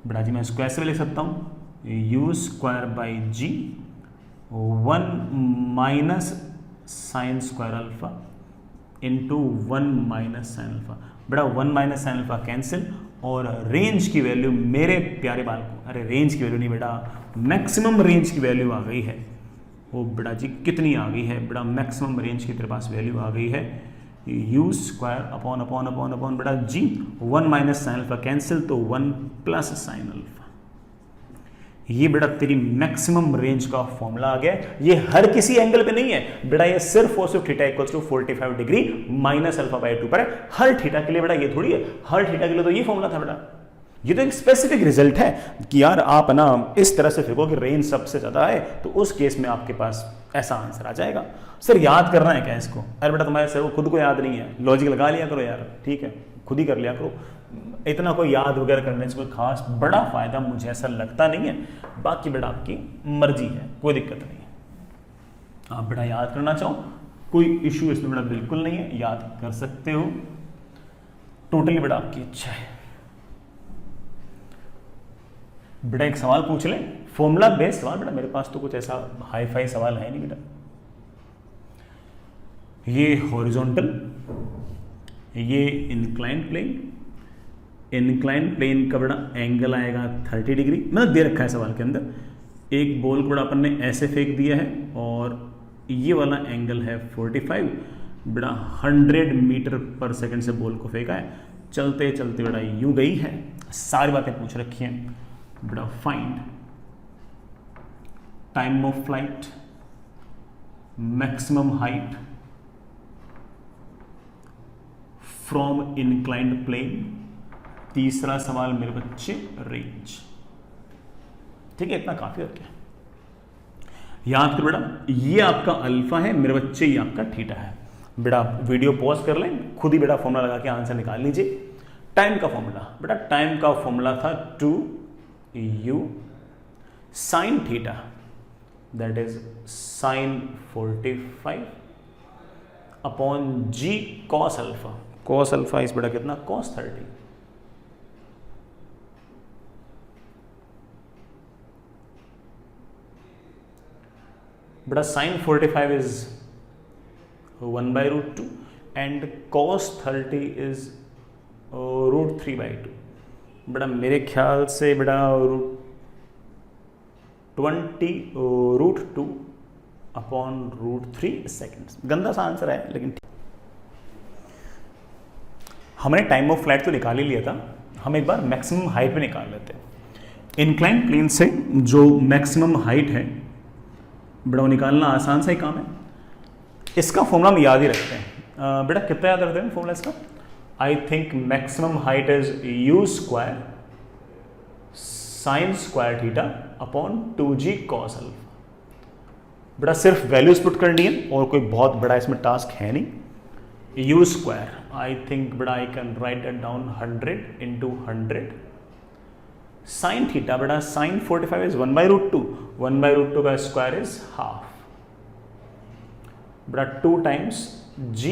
बेटा जी मैं इसको ऐसे लिख सकता हूं u square by g 1 minus sine square alpha into 1 minus sine alpha. बेटा 1 माइनस साइन अल्फा कैंसिल, और रेंज की वैल्यू मेरे प्यारे बाल को, अरे रेंज की वैल्यू नहीं बेटा, मैक्सिमम रेंज की वैल्यू आ गई है। वो बेटा जी कितनी आ गई है बेटा, मैक्सिमम रेंज की तेरे पास वैल्यू आ गई है u square upon upon upon upon बेटा जी 1 माइनस साइन अल्फा कैंसिल तो 1 प्लस साइन अल्फा। ये बेटा तेरी मैक्सिमम रेंज का फॉर्मूला आ गया। ये हर किसी एंगल पे नहीं है बेटा, ये सिर्फ और सिर्फ theta equals to 45 degree minus alpha by 2 पर है। हर थीटा के लिए बेटा ये थोड़ी है, हर थीटा के लिए तो ये फॉर्मूला था बेटा। ये तो एक स्पेसिफिक रिजल्ट है कि यार आप ना इस तरह से फेंको कि रेंज सबसे ज्यादा है, तो उस केस में आपके पास ऐसा आंसर आ जाएगा। सर याद करना है क्या इसको? अरे बेटा तुम्हारे सर को खुद को याद नहीं है, लॉजिक लगा लिया करो यार, ठीक है, खुद ही कर लिया करो। इतना कोई याद वगैरह करने से कोई खास बड़ा फायदा मुझे ऐसा लगता नहीं है। बाकी बेटा आपकी मर्जी है, कोई दिक्कत नहीं है। आप बेटा याद करना चाहो कोई इश्यू इसमें बेटा बिल्कुल नहीं है, याद कर सकते हो, टोटली बेटा आपकी इच्छा है। बेटा एक सवाल पूछ ले, फॉर्मूला बेस्ड सवाल बेटा, मेरे पास तो कुछ ऐसा हाई फाई सवाल है नहीं बेटा। ये हॉरिजॉन्टल, ये इंक्लाइंड प्लेन, इंक्लाइंड प्लेन का बड़ा एंगल आएगा 30 डिग्री, मतलब दे रखा है सवाल के अंदर। एक बॉल को बड़ा अपन ने ऐसे फेंक दिया है और ये वाला एंगल है 45, बड़ा 100 मीटर पर सेकंड से बॉल को फेंका है, चलते चलते बड़ा यूं गई है। सारी बातें पूछ रखी हैं बेटा। Find time of flight, maximum height from inclined plane, तीसरा सवाल मेरे बच्चे रेंज। ठीक है, इतना काफी हो गया। याद करो बेटा, ये आपका अल्फा है मेरे बच्चे, ये आपका थीटा है। बेटा वीडियो पॉज कर लें, खुद ही बेटा फॉर्मूला लगा के आंसर निकाल लीजिए। टाइम का फॉर्मूला बेटा, टाइम का फॉर्मूला था 2u sine theta, that is sine 45 upon g cos alpha. Cos alpha इस बेटा कितना, कॉस 30। बेटा sine 45 is 1/√2 and cos 30 is √3/2। बेटा मेरे ख्याल से बेटा 20√2 अपॉन √3 सेकेंड्स। गंदा सा आंसर है लेकिन हमने टाइम ऑफ फ्लाइट तो निकाल ही लिया था, हम एक बार मैक्सिमम हाइट भी निकाल लेते हैं। इंक्लाइंड प्लेन से जो मैक्सिमम हाइट है बेटा वो निकालना आसान सा ही काम है। इसका फॉर्मूला हम याद ही रखते हैं बेटा। कितना याद रखते हैं फॉर्मूला इसका? I think maximum height is you square sine square theta upon 2g cos alpha. बेटा सिर्फ वैल्यूज पुट करनी है और कोई बहुत बड़ा इसमें टास्क है नहीं। यू स्क्वायर, आई थिंक बेटा I can write it down 100 into 100 sine theta. बेटा साइन 45 इज 1/√2, 1/√2 का स्क्वायर इज हाफ। बेटा 2 times g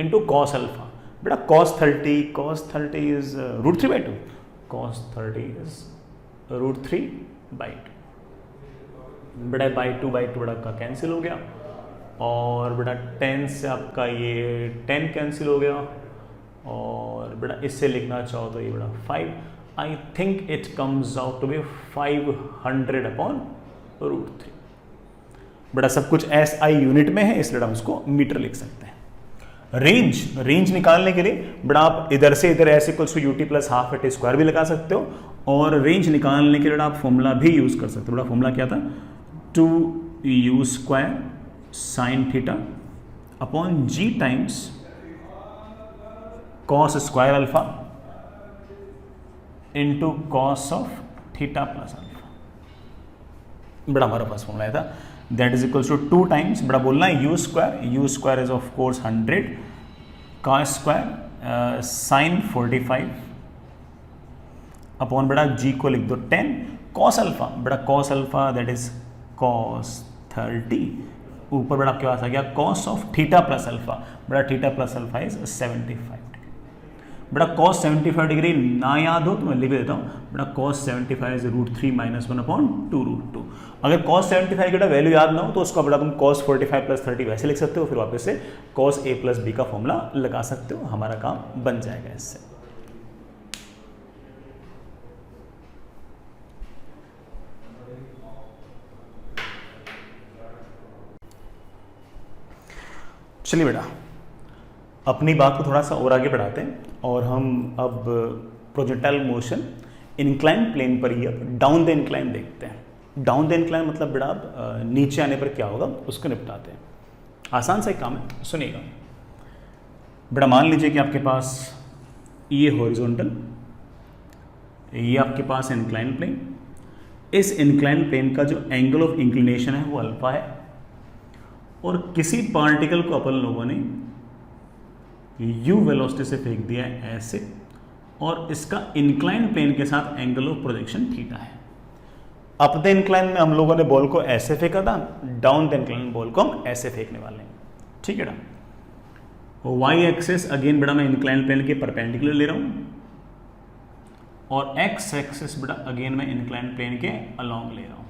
into cos alpha. बेटा cos 30 इज √3/2, cos 30 इज √3/2। बेटा बाई 2/2 बेटा का कैंसिल हो गया, और बेटा 10 से आपका ये 10 कैंसिल हो गया, और बेटा इससे लिखना चाहो तो ये बेटा 5। I think it comes out to be 500 upon √3। बेटा सब कुछ SI यूनिट में है, इसलिए हम उसको मीटर लिख सकते हैं। रेंज निकालने के लिए बेटा आप इधर से इधर ऐसे equals to ut plus half at square भी लगा सकते हो, और रेंज निकालने के लिए आप फॉर्मूला भी यूज कर सकते हो। बेटा फॉर्मूला क्या था, 2u square sine theta upon g times cos square alpha into cos of theta plus alpha. बेटा हमारे पास फॉर्मूला था that is equals to 2 times बेटा बोलना है u square is of course 100 cos square sine 45 upon बेटा जी को लिख दो 10 cos अल्फा, बेटा cos alpha that is cos 30, ऊपर बेटा आपके पास आ गया cos of theta plus alpha, बेटा थीटा प्लस अल्फा इज 75, बेटा cos 75 डिग्री ना याद हो तो मैं लिख देता हूँ, बेटा cos 75 इज √3 - 1 अपॉन 2√2। अगर cos 75 की वैल्यू याद ना हो तो उसका बेटा तुम cos 45 + 30 वैसे लिख सकते हो, फिर वापस से cos a + b का फॉर्मूला लगा सकते हो, हमारा काम बन जाएगा इससे। चलिए बेटा अपनी बात को थोड़ा सा और आगे बढ़ाते हैं और हम अब प्रोजेक्टाइल मोशन इंक्लाइन प्लेन पर ही अब डाउन द इंक्लाइन देखते हैं। डाउन द इंक्लाइन मतलब बेटा अब नीचे आने पर क्या होगा उसको निपटाते हैं। आसान सा एक काम है, सुनिएगा बेटा। मान लीजिए कि आपके पास ये हॉरिजॉन्टल, ये आपके पास इंक्लाइन प्लेन, इस इंक्लाइन प्लेन का जो एंगल ऑफ इंक्लिनेशन है वो अल्फा है, और किसी पार्टिकल को अपन लोगों ने u वेलोसिटी से फेंक दिया है ऐसे, और इसका इंक्लाइन प्लेन के साथ एंगल ऑफ प्रोजेक्शन थीटा है। अप द इंक्लाइन में हम लोगों ने बॉल को ऐसे फेंका था, डाउन द इंक्लाइन बॉल को हम ऐसे फेंकने वाले हैं, ठीक है ना। वाई एक्सिस अगेन बेटा मैं इंक्लाइन प्लेन के परपेंडिकुलर ले रहा हूं, और एक्स एक्सिस बेटा अगेन मैं इंक्लाइन प्लेन के अलोंग ले रहा हूं।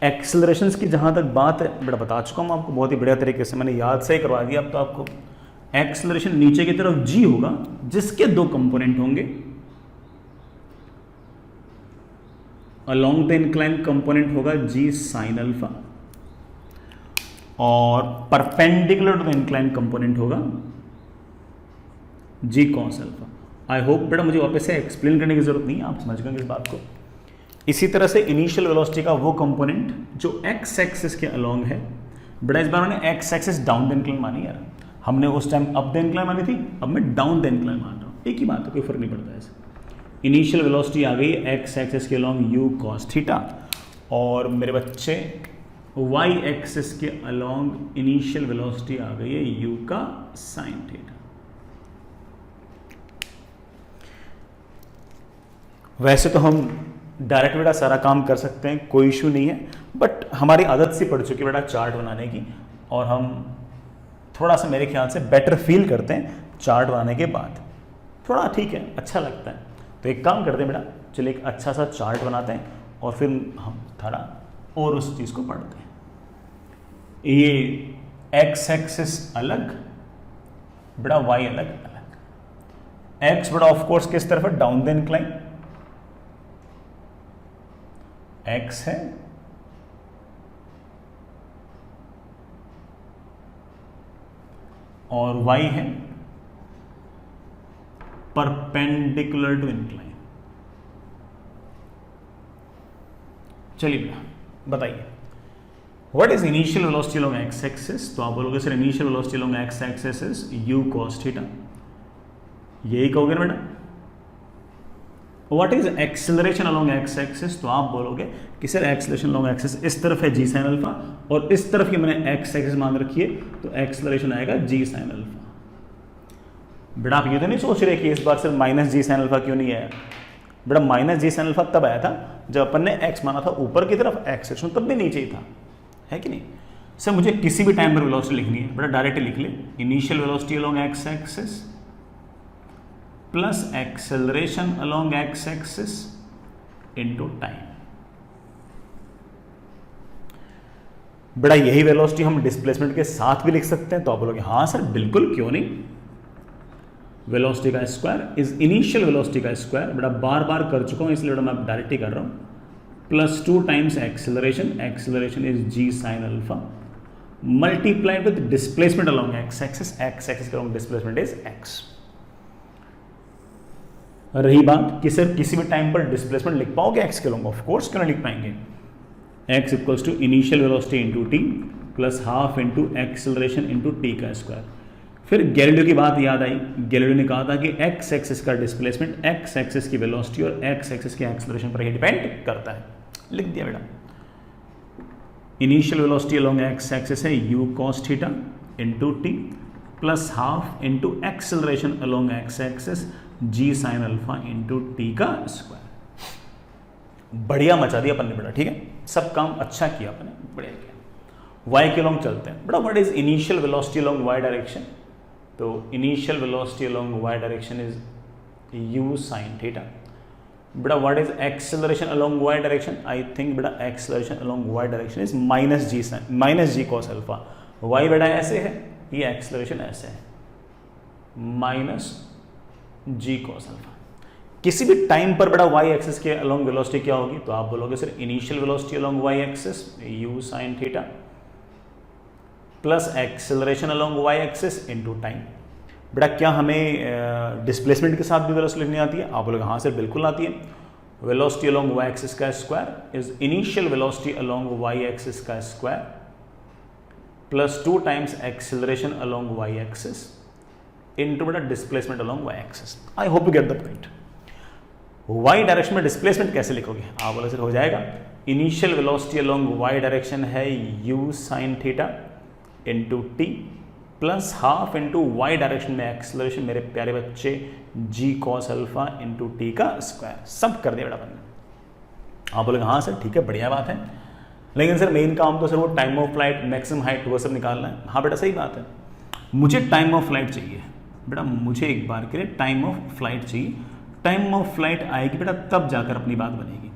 एक्सेलरेशंस की जहां तक बात है बेटा बता चुका हूं आपको बहुत ही बढ़िया तरीके से, मैंने याद से ही करवा दिया। अब तो आपको एक्सेलरेशन नीचे की तरफ g होगा जिसके दो कंपोनेंट होंगे, अलोंग द इंक्लाइन कंपोनेंट होगा g sin अल्फा, और perpendicular to the incline component होगा g cos alpha. I hope बेटा मुझे वापस से एक्सप्लेन करने की जरूरत नहीं है, आप समझ गए इस बात को। इसी तरह से इनिशियल वेलोसिटी का वो कंपोनेंट जो एक्स एक्सिस के अलोंग है, बेटा इस बार मैंने x axis down the incline मानी यार, हमने उस टाइम अप द इंक्लाइन मानी थी, अब मैं डाउन द इंक्लाइन मान रहा हूँ, एक ही बात है, कोई फर्क नहीं पड़ता ऐसे। इनिशियल वेलोसिटी आ गई एक्स एक्सिस के अलोंग u cos थीटा, और मेरे बच्चे वाई एक्सिस के अलोंग इनिशियल वेलोसिटी आ गई है u का sin थीटा। वैसे तो हम डायरेक्ट बेटा सारा काम कर सकते हैं, कोई इशू नहीं है, बट हमारी आदत सी पड़ चुकी है बेटा चार्ट बनाने की, और हम थोड़ा सा मेरे ख्याल से बेटर फील करते हैं चार्ट बनाने के बाद, थोड़ा ठीक है अच्छा लगता है। तो एक काम करते हैं बेटा, चलिए एक अच्छा सा चार्ट बनाते हैं और फिर हम थोड़ा और उस चीज़ को पढ़ते हैं। ये एक्स एक्सिस अलग बेटा, वाई अलग अलग। एक्स बेटा ऑफ कोर्स किस तरफ है, डाउन द इंक्लाइन, x है, और y है परपेंडिकुलर टू इंक्लाइन। चलिए बेटा बताइए what is initial velocity along x axis. तो आप बोलोगे sir initial velocity along x axis is u cos theta, यही कहोगे ना बेटा। What is acceleration along x axis, तो आप बोलोगे कि सर एक्सेलरेशन अलोंग एक्सिस इस तरफ है g sin अल्फा, और इस तरफ की मैंने एक्स एक्सिस मान रखी है, तो एक्सेलरेशन आएगा g sin अल्फा। बेटा आप ये तो नहीं सोच रहे कि इस बार सिर्फ -g sin अल्फा क्यों नहीं आया। बेटा -g sin अल्फा तब आया था जब अपन ने x माना था ऊपर की तरफ, एक्सेलरेशन तब भी नीचे ही था, है कि नहीं। सर मुझे किसी भी टाइम पर वेलोसिटी लिखनी है, बेटा डायरेक्ट लिख ले, initial velocity along x axis plus acceleration along x axis into time. बेटा यही वेलोसिटी हम डिस्प्लेसमेंट के साथ भी लिख सकते हैं, तो आप बोलोगे हाँ सर बिल्कुल क्यों नहीं। वेलोसिटी का स्क्वायर इज इनिशियल वेलोसिटी का स्क्वायर, बेटा बार बार कर चुका हूं इसलिए बेटा मैं डायरेक्ट ही कर रहा हूं, +2 times acceleration, acceleration is g sin alpha multiplied with displacement along x axis, x axis के अलोंग डिस्प्लेसमेंट इज x। रही बात कि सर किसी भी टाइम पर डिस्प्लेसमेंट लिख पाओगे एक्स के अलोंग, ऑफ कोर्स क्यों नहीं लिख पाएंगे। x equals to initial velocity into t plus half into acceleration into t का स्क्वायर। फिर गैलीलियो की बात याद आई, गैलीलियो ने कहा था कि एक्स एक्सिस का डिस्प्लेसमेंट एक्स एक्सिस की वेलोसिटी और एक्स एक्सिस के एक्सेलरेशन पर ही डिपेंड करता है। लिख दिया बेटा, initial velocity along x axis है u cos theta into t plus half into acceleration along x axis g sine alpha into t का स्क्वायर। बढ़िया मचा दिया अपन ने बेटा, ठीक है, सब काम अच्छा किया अपन ने, बढ़िया किया। वाई के लॉन्ग चलते हैं बेटा। What is initial velocity along Y direction? तो initial velocity along Y direction is u sin theta. बेटा what is acceleration along Y direction? I think बेटा acceleration along Y direction is minus g cos alpha. Why बेटा ऐसे है, ये acceleration ऐसे है, minus g cos alpha. किसी भी टाइम पर बेटा वाई एक्सिस के अलोंग वेलोसिटी क्या होगी? तो आप बोलोगे sir initial velocity along Y axis u sin theta plus acceleration along Y axis into time. बेटा क्या हमें डिस्प्लेसमेंट के साथ भी वेलोसिटी लिखनी आती है? आप बोलोगे हाँ सर बिल्कुल आती है। वेलोसिटी अलोंग वाई एक्सिस का square is initial velocity along Y axis का square plus 2 times acceleration along Y axis into बेटा displacement along Y axis. I hope you get the point. Y direction में displacement कैसे लिखोगे? आप बोले sir हो जाएगा initial velocity along Y direction है u sin theta into t plus half into y direction में एक्सेलरेशन मेरे प्यारे बच्चे g cos alpha into t का स्क्वायर। सब कर दिया बेटा अपन ने। आप बोलेंगे हाँ सर ठीक है बढ़िया बात है, लेकिन सर मेन काम तो सर वो time of flight maximum height वो सब निकालना है। हाँ बेटा सही बात है, मुझे टाइम ऑफ फ्लाइट चाहिए बेटा, मुझे एक बार के लिए टाइम ऑफ फ्लाइट चाहिए। टाइम ऑफ फ्लाइट आएगी बेटा तब जाकर अपनी बात बनेगी।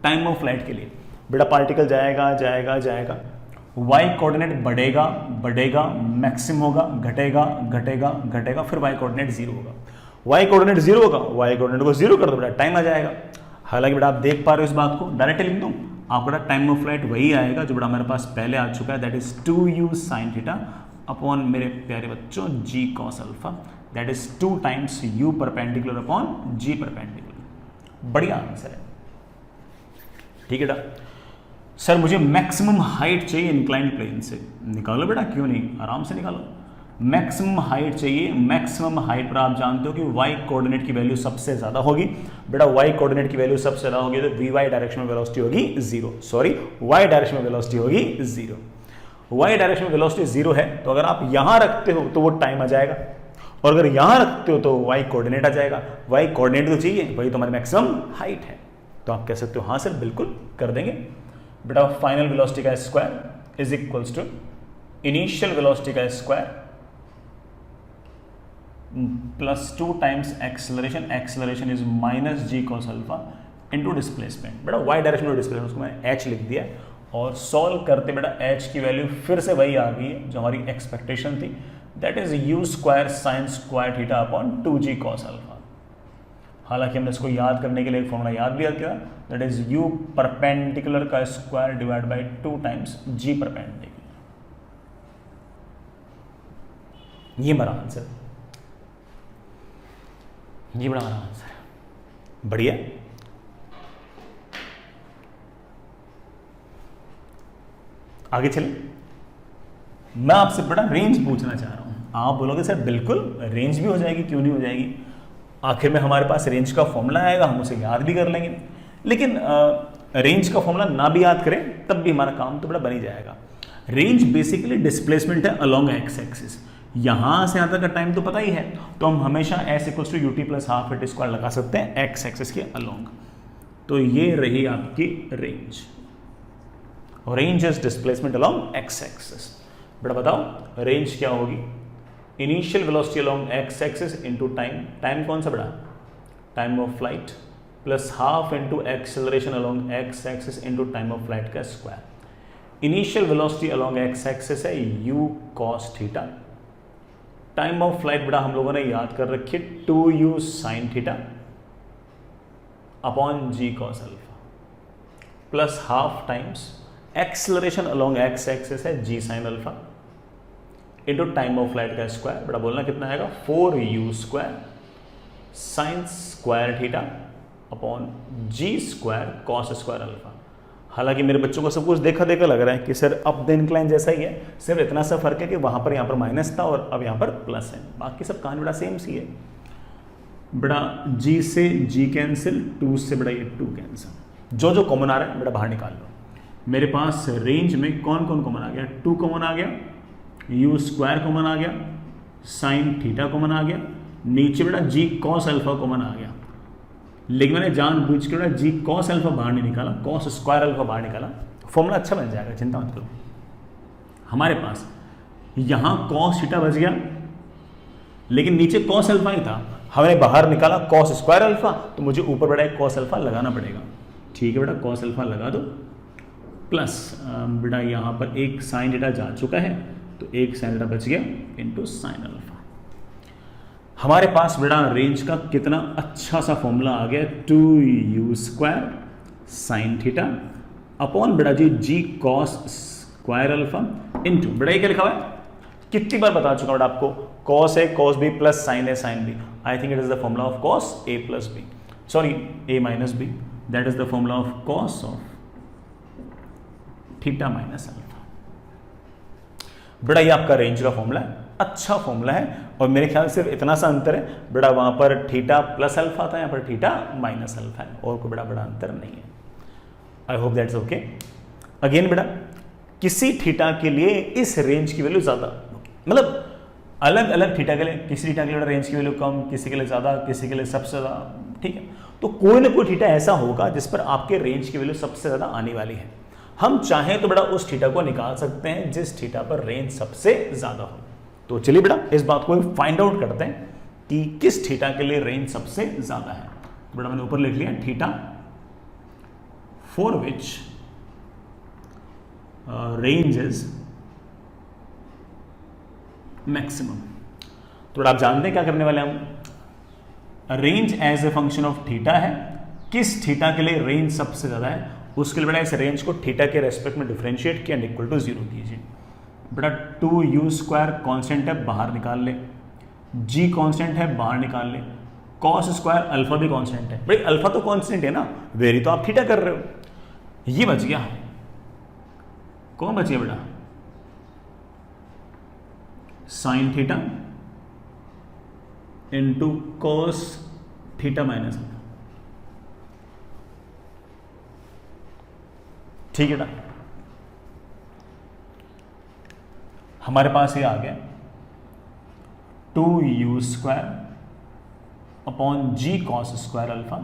टाइम ऑफ फ्लाइट के लिए बेटा पार्टिकल जाएगा जाएगा जाएगा, वाई कोऑर्डिनेट बढ़ेगा बढ़ेगा मैक्सिमम होगा, घटेगा घटेगा घटेगा, फिर वाई कोऑर्डिनेट जीरो होगा। वाई कोऑर्डिनेट जीरो होगा, वाई कोऑर्डिनेट को जीरो कर दो बेटा, टाइम आ जाएगा। हालांकि बेटा आप देख पा रहे हो इस बात को, डायरेक्ट लिख दूं आपका टाइम ऑफ फ्लाइट वही आएगा जो बेटा हमारे पास पहले आ चुका है, that is 2u sin theta upon मेरे प्यारे बच्चों g cos alpha, that is 2 times u perpendicular upon g perpendicular. बढ़िया आंसर है, ठीक है बेटा। सर मुझे मैक्सिमम हाइट चाहिए इंक्लाइंड प्लेन से। निकालो बेटा, क्यों नहीं, आराम से निकालो। मैक्सिमम हाइट चाहिए, मैक्सिमम हाइट पर आप जानते हो कि वाई कोऑर्डिनेट की वैल्यू सबसे ज्यादा होगी। बेटा वाई कोऑर्डिनेट की वैल्यू सबसे ज्यादा होगी तो वी वाई डायरेक्शन में वेलोसिटी होगी जीरो, सॉरी वाई डायरेक्शन में वेलोसिटी होगी जीरो। वाई डायरेक्शन में वेलोसिटी जीरो है तो अगर आप यहां रखते हो तो वो टाइम आ जाएगा, और अगर यहां रखते हो तो वाई कोऑर्डिनेट आ जाएगा। वाई कोऑर्डिनेट तो चाहिए, वही तो हमारी मैक्सिमम हाइट है। तो आप कह सकते हो हाँ सर बिल्कुल कर देंगे। बेटा फाइनल वेलोसिटी का square is equals to initial velocity का square plus 2 times acceleration, acceleration is minus g cos alpha into displacement. बेटा वाई डायरेक्शन में डिस्प्लेसमेंट उसको मैंने h लिख दिया, और सॉल्व करते बेटा h की वैल्यू फिर से वही आ गई है जो हमारी एक्सपेक्टेशन थी, that is u square sine square theta upon 2g cos alpha. हालांकि हमने इसको याद करने के लिए एक फॉर्मूला याद भी किया, दैट इज u परपेंडिकुलर का square divide by 2 times g perpendicular. ये मेरा आंसर, ये बड़ा हमारा आंसर है। बढ़िया, आगे चले। मैं आपसे बड़ा रेंज पूछना चाह रहा हूं। आप बोलोगे सर बिल्कुल रेंज भी हो जाएगी, क्यों नहीं हो जाएगी, आखिर में हमारे पास रेंज का फॉर्मूला आएगा, हम उसे याद भी कर लेंगे। लेकिन रेंज का फॉर्मूला ना भी याद करें तब भी हमारा काम तो बड़ा बन ही जाएगा। रेंज बेसिकली डिस्प्लेसमेंट है अलोंग एक्स एक्सिस। यहां से यहां तक का टाइम तो पता ही है, तो हम हमेशा s equals to ut plus half at square लगा सकते हैं एक्स एक्सिस के अलोंग। तो ये रही आपकी रेंज, और range is displacement along x axis. बेटा बताओ रेंज क्या होगी? Initial velocity along x axis into time, time कौन सा बड़ा, time of flight plus half into acceleration along x axis into time of flight का square. Initial velocity along x axis है u cos theta, time of flight बेटा हम लोगों ने याद कर रखी 2u sin theta upon g cos alpha plus half times acceleration along x axis है g sin alpha into time of flight का स्क्वायर। बेटा बोलना कितना आएगा, 4u square sine square theta upon g square cos square alpha. हालांकि मेरे बच्चों को सब कुछ देखा देखा लग रहा है कि सर अप द इंक्लाइन जैसा ही है, सिर्फ इतना सा फर्क है कि वहां पर यहाँ पर माइनस था और अब यहाँ पर प्लस है, बाकी सब कहानी बड़ा सेम सी है। बड़ा g से g कैंसिल, 2 से बड़ा ये 2 कैंसिल, जो जो कॉमन आ रहा है बेटा बाहर निकाल लो। मेरे पास रेंज में कौन कौन कॉमन आ गया, 2 कॉमन आ गया, u स्क्वायर कॉमन आ गया, साइन थीटा कॉमन आ गया, नीचे बेटा जी कॉस अल्फा कॉमन आ गया, लेकिन मैंने जानबूझ के बेटा जी कॉस अल्फा बाहर नहीं निकाला, कॉस स्क्वायर अल्फा बाहर निकाला, फॉर्मूला अच्छा बन जाएगा, चिंता मत करो। हमारे पास यहां कॉस थीटा बच गया, लेकिन नीचे कॉस अल्फा ही था, हमने बाहर निकाला कॉस स्क्वायर अल्फा, तो मुझे ऊपर बेटा एक कॉस अल्फा लगाना पड़ेगा। ठीक है बेटा, कॉस अल्फा लगा दो, प्लस बेटा यहाँ पर एक साइन थीटा जा चुका है, तो एक साइन थीटा बच गया इनटू साइन अल्फा। हमारे पास बेटा रेंज का कितना अच्छा सा फॉर्मूला आ गया, 2u square sine theta upon बेटा जी कॉस स्क्वायर अल्फा इनटू बेटा ये क्या लिखा हुआ है, कितनी बार बता चुका बेटा आपको, cos A cos b plus sine A sine b. I think it is the formula of cos A plus b, sorry a minus b, that is the formula of cos of theta minus alpha. बेटा ये आपका range का formula है, अच्छा formula है, और मेरे ख्याल से सिर्फ इतना सा अंतर है बेटा, वहां पर थीटा प्लस अल्फा था, यहाँ पर थीटा माइनस अल्फा है, और कोई बड़ा अंतर नहीं है। I hope that's okay. Again बेटा किसी थीटा के लिए इस रेंज की वैल्यू ज्यादा, मतलब अलग अलग थीटा के लिए, किसी थीटा के लिए रेंज की वैल्यू कम, किसी के लिए ज्यादा, किसी के लिए सबसे ज्यादा, ठीक है। तो कोई ना कोई थीटा ऐसा होगा जिस पर आपके रेंज की वैल्यू सबसे ज्यादा आने वाली है। हम चाहें तो बेटा उस थीटा को निकाल सकते हैं जिस थीटा पर रेंज सबसे ज्यादा हो। तो चलिए बेटा इस बात को फाइंड आउट करते हैं कि किस थीटा के लिए रेंज सबसे ज्यादा है। बेटा मैंने ऊपर लिख लिया theta for which range is maximum. तो आप जानते हैं क्या करने वाले हम, range as a function of theta है, किस थीटा के लिए रेंज सबसे ज्यादा है उसके लिए बेटा इस रेंज को थीटा के रेस्पेक्ट में डिफरेंशिएट किया, इक्वल टू 0 कीजिए। बेटा 2u स्क्वायर कॉन्स्टेंट है, बाहर निकाल ले, g कॉन्स्टेंट है, बाहर निकाल ले, कॉस स्क्वायर अल्फा भी कॉन्स्टेंट है। भाई अल्फा तो कॉन्स्टेंट है ना, वेरी तो आप थीटा कर रहे हो, ये बच गया, कौन बच गया बेटा, sine theta into cos theta minus alpha. ठीक है ना, हमारे पास ये आ गया 2u square upon g cos square alpha.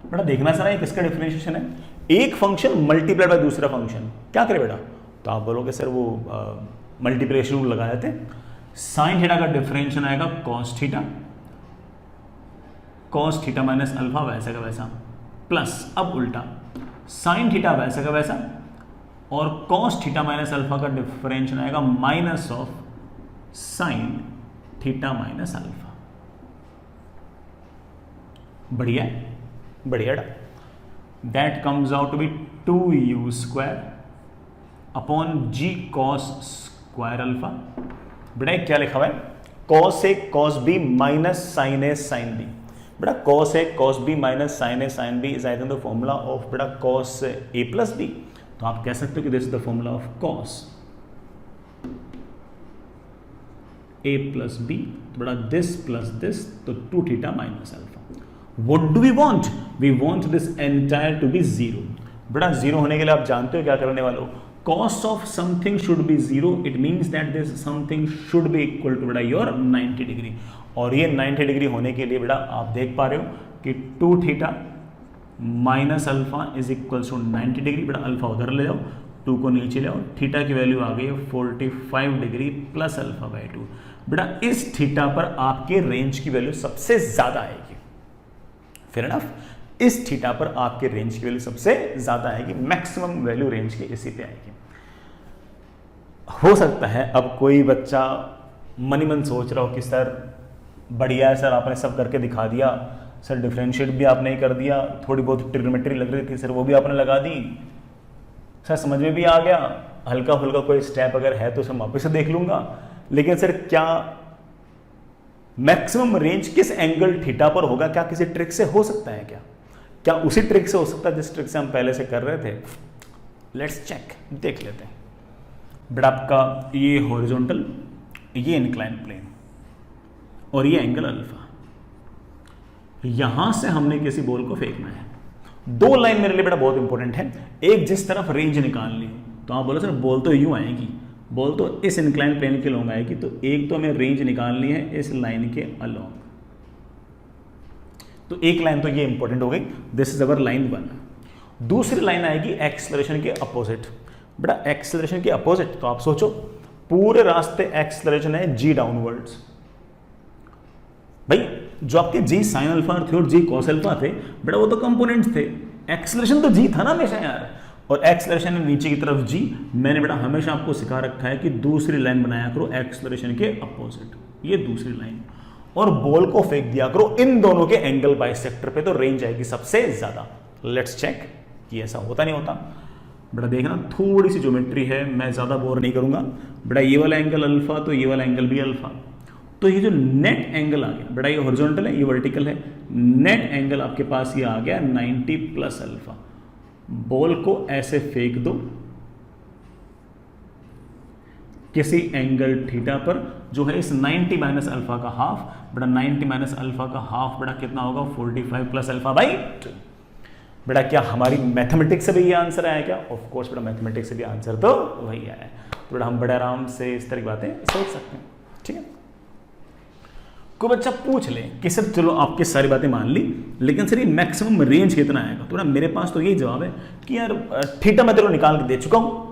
बेटा देखना सर ये किसका डिफरेंशिएशन है, एक फंक्शन मल्टीप्लाइड बाय दूसरा फंक्शन, क्या करे बेटा, तो आप बोलोगे सर वो मल्टीप्लिकेशन रूल लगा देते हैं। साइन थीटा का डिफरेंशिएशन आएगा कॉस थीटा माइनस अल्फा वैसा का वैसा, प्लस अब उल्टा साइन थीटा वैसा का वैसा, और कॉस थीटा माइनस अल्फा का डिफरेंशिएशन आएगा minus of sine theta minus alpha. बढ़िया बढ़िया, that comes out to be 2u square upon g cos square alpha. बेटा क्या लिखा हुआ है, कॉस ए कॉस बी माइनस साइन ए साइन बी। बेटा cos A cos B minus sine A sine b is I think the formula of बेटा cos ए plus b. तो आप कह सकते हो कि this is the formula of cos A plus b. तो बेटा दिस प्लस दिस, तो 2 theta minus alpha. What do we want, we want this entire to be 0। बेटा 0 होने के लिए आप जानते हो क्या करने वाले हो, cos of something should be 0, it means that this something should be equal to बेटा your 90 डिग्री। और ये 90 डिग्री होने के लिए बेटा आप देख पा रहे हो कि 2 theta minus alpha is equal to 90 degree. बेटा अल्फा उधर ले जाओ, 2 को नीचे ले आओ, थीटा की वैल्यू आ गई है 45 डिग्री प्लस अल्फा बाई 2। बेटा इस थीटा पर आपके रेंज की वैल्यू सबसे ज्यादा आएगी। फेयर इनफ, इस थीटा पर आपके रेंज की वैल्यू सबसे ज्यादा आएगी, मैक्सिमम वैल्यू रेंज की इसी पे आएगी। हो सकता है अब कोई बच्चा मन ही मन सोच रहा हो कि सर बढ़िया है सर, आपने सब करके दिखा दिया सर, डिफरेंशिएट भी आपने ही कर दिया, थोड़ी बहुत ट्रिग्नोमेट्री लग रही थी सर वो भी आपने लगा दी सर, समझ में भी आ गया, हल्का फुल्का कोई स्टेप अगर है तो सर वापस से देख लूंगा, लेकिन सर क्या मैक्सिमम रेंज किस एंगल थीटा पर होगा, क्या किसी ट्रिक से हो सकता है, क्या उसी ट्रिक से हो सकता है जिस ट्रिक से हम पहले से कर रहे थे। लेट्स चेक, देख लेते हैं। बेटा आपका ये हॉरिजॉन्टल, ये इंक्लाइन प्लेन और ये एंगल अल्फा, यहां से हमने किसी बॉल को फेंकना है। 2 लाइन मेरे लिए बेटा बहुत इंपॉर्टेंट है, एक जिस तरफ रेंज निकालनी हो, तो आप बोलो सर बॉल तो यूं आएगी, बोल तो इस इंक्लाइन प्लेन के लॉन्ग आएगी, तो एक तो हमें रेंज निकालनी है इस लाइन के अलॉन्ग। तो एक लाइन तो ये इंपॉर्टेंट हो गई, दिस इज अवर लाइन 1। दूसरी लाइन आएगी एक्सेलरेशन के अपोजिट। बेटा एक्सेलरेशन के अपोजिट तो आप सोचो पूरे रास्ते एक्सेलरेशन है जी डाउनवर्ड्स। भाई जो आपके जी साइन अल्फा थे और जी कॉस अल्फा थे बेटा वो तो कंपोनेंट्स थे, एक्सेलरेशन तो जी था ना हमेशा यार, और एक्सेलरेशन है नीचे की तरफ जी। मैंने बेटा हमेशा आपको सिखा रखा है कि दूसरी लाइन बनाया करो एक्सेलरेशन के अपोजिट, ये दूसरी लाइन, और बॉल को फेंक दिया करो इन दोनों के एंगल बाइसेक्टर पे, तो रेंज आएगी सबसे ज्यादा। लेट्स चेक कि ऐसा होता नहीं होता। बेटा देखना थोड़ी सी ज्योमेट्री है, मैं ज्यादा बोर नहीं करूंगा। बेटा ये वाला एंगल अल्फा तो ये वाला एंगल भी अल्फा, तो ये जो नेट एंगल आ गया बेटा, ये हॉरिजॉन्टल है ये वर्टिकल है, नेट एंगल आपके पास ये आ गया 90 प्लस अल्फा। बॉल को ऐसे फेंक दो किसी एंगल थीटा पर जो है इस 90 माइनस अल्फा का हाफ। बेटा 90 माइनस अल्फा का हाफ बेटा कितना होगा 45 प्लस अल्फा बाई 2। बेटा क्या हमारी मैथमेटिक्स से भी ये आंसर आया क्या? ऑफ कोर्स बेटा मैथमेटिक्स से भी आंसर तो वही आया है। तो बेटा हम बड़े आराम से इस तरह की बातें सोच सकते हैं, ठीक है। कोई बच्चा पूछ ले कि सर चलो आपकी सारी बातें मान ली, लेकिन सर ये मैक्सिमम रेंज कितना आएगा? तो मेरे पास तो यही जवाब है कि यार थीटा मैं तेरे को निकाल के दे चुका हूं,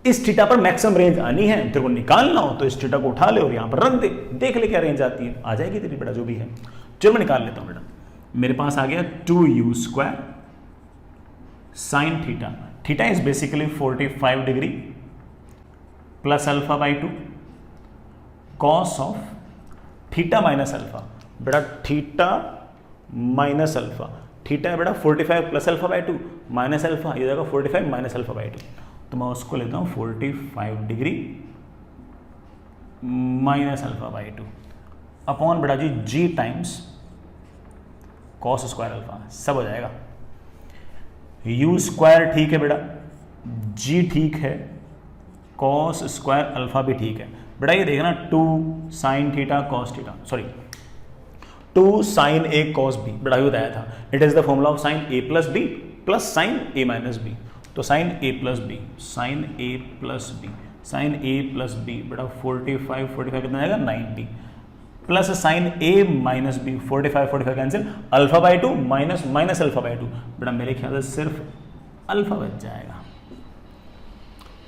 इस थीटा पर मैक्सिमम रेंज आनी है, तेरे को निकालना हो तो इस थीटा को उठा ले और यहां पर रख दे, देख ले क्या रेंज आती है, आ जाएगी तेरी बेटा जो भी है। चलो मैं निकाल लेता हूं बेटा। मेरे पास आ गया 2u² sine theta, theta is basically 45 degree plus alpha by 2 cos of theta minus alpha. बेटा थीटा माइनस अल्फा, थीटा है बेटा 45 plus alpha by 2 minus alpha, ये जाएगा 45 माइनस अल्फा बाई 2, तो मैं उसको लेता हूं 45 degree minus alpha by 2 upon बेटा जी जी टाइम्स कॉस स्क्वायर अल्फा, सब हो जाएगा। यू स्क्वायर ठीक है बेटा, जी ठीक है, कॉस स्क्वायर अल्फा भी ठीक है। बेटा ये देखना 2 sine theta cos theta, sorry 2 sine ए कॉस बी, बेटा ये बताया था, it is the formula of sine A plus B plus sine A minus B. तो साइन ए प्लस बी, साइन ए प्लस बी, साइन ए प्लस बी बेटा 45 कितना आएगा 90 plus sine A minus B 45 cancel, alpha by 2 minus minus alpha by 2, बेटा मेरे ख्याल से सिर्फ alpha बच जाएगा।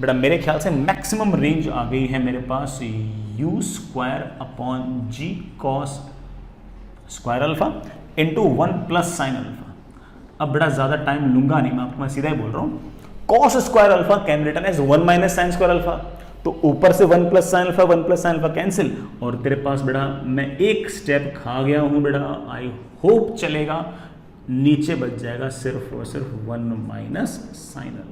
बेटा मेरे ख्याल से मैक्सिमम रेंज आ गई है मेरे पास u square upon g cos square alpha into 1 plus sine alpha. अब बेटा ज्यादा टाइम लूंगा नहीं, मैं आपको मैं सीधा ही बोल रहा हूं, cos square alpha can written as 1 minus sine square alpha, तो ऊपर से 1 plus sine alpha 1 plus sine alpha cancel, और तेरे पास बेटा मैं एक स्टेप खा गया हूं बेटा, आई होप चलेगा, नीचे बच जाएगा सिर्फ और सिर्फ 1 minus sine alpha.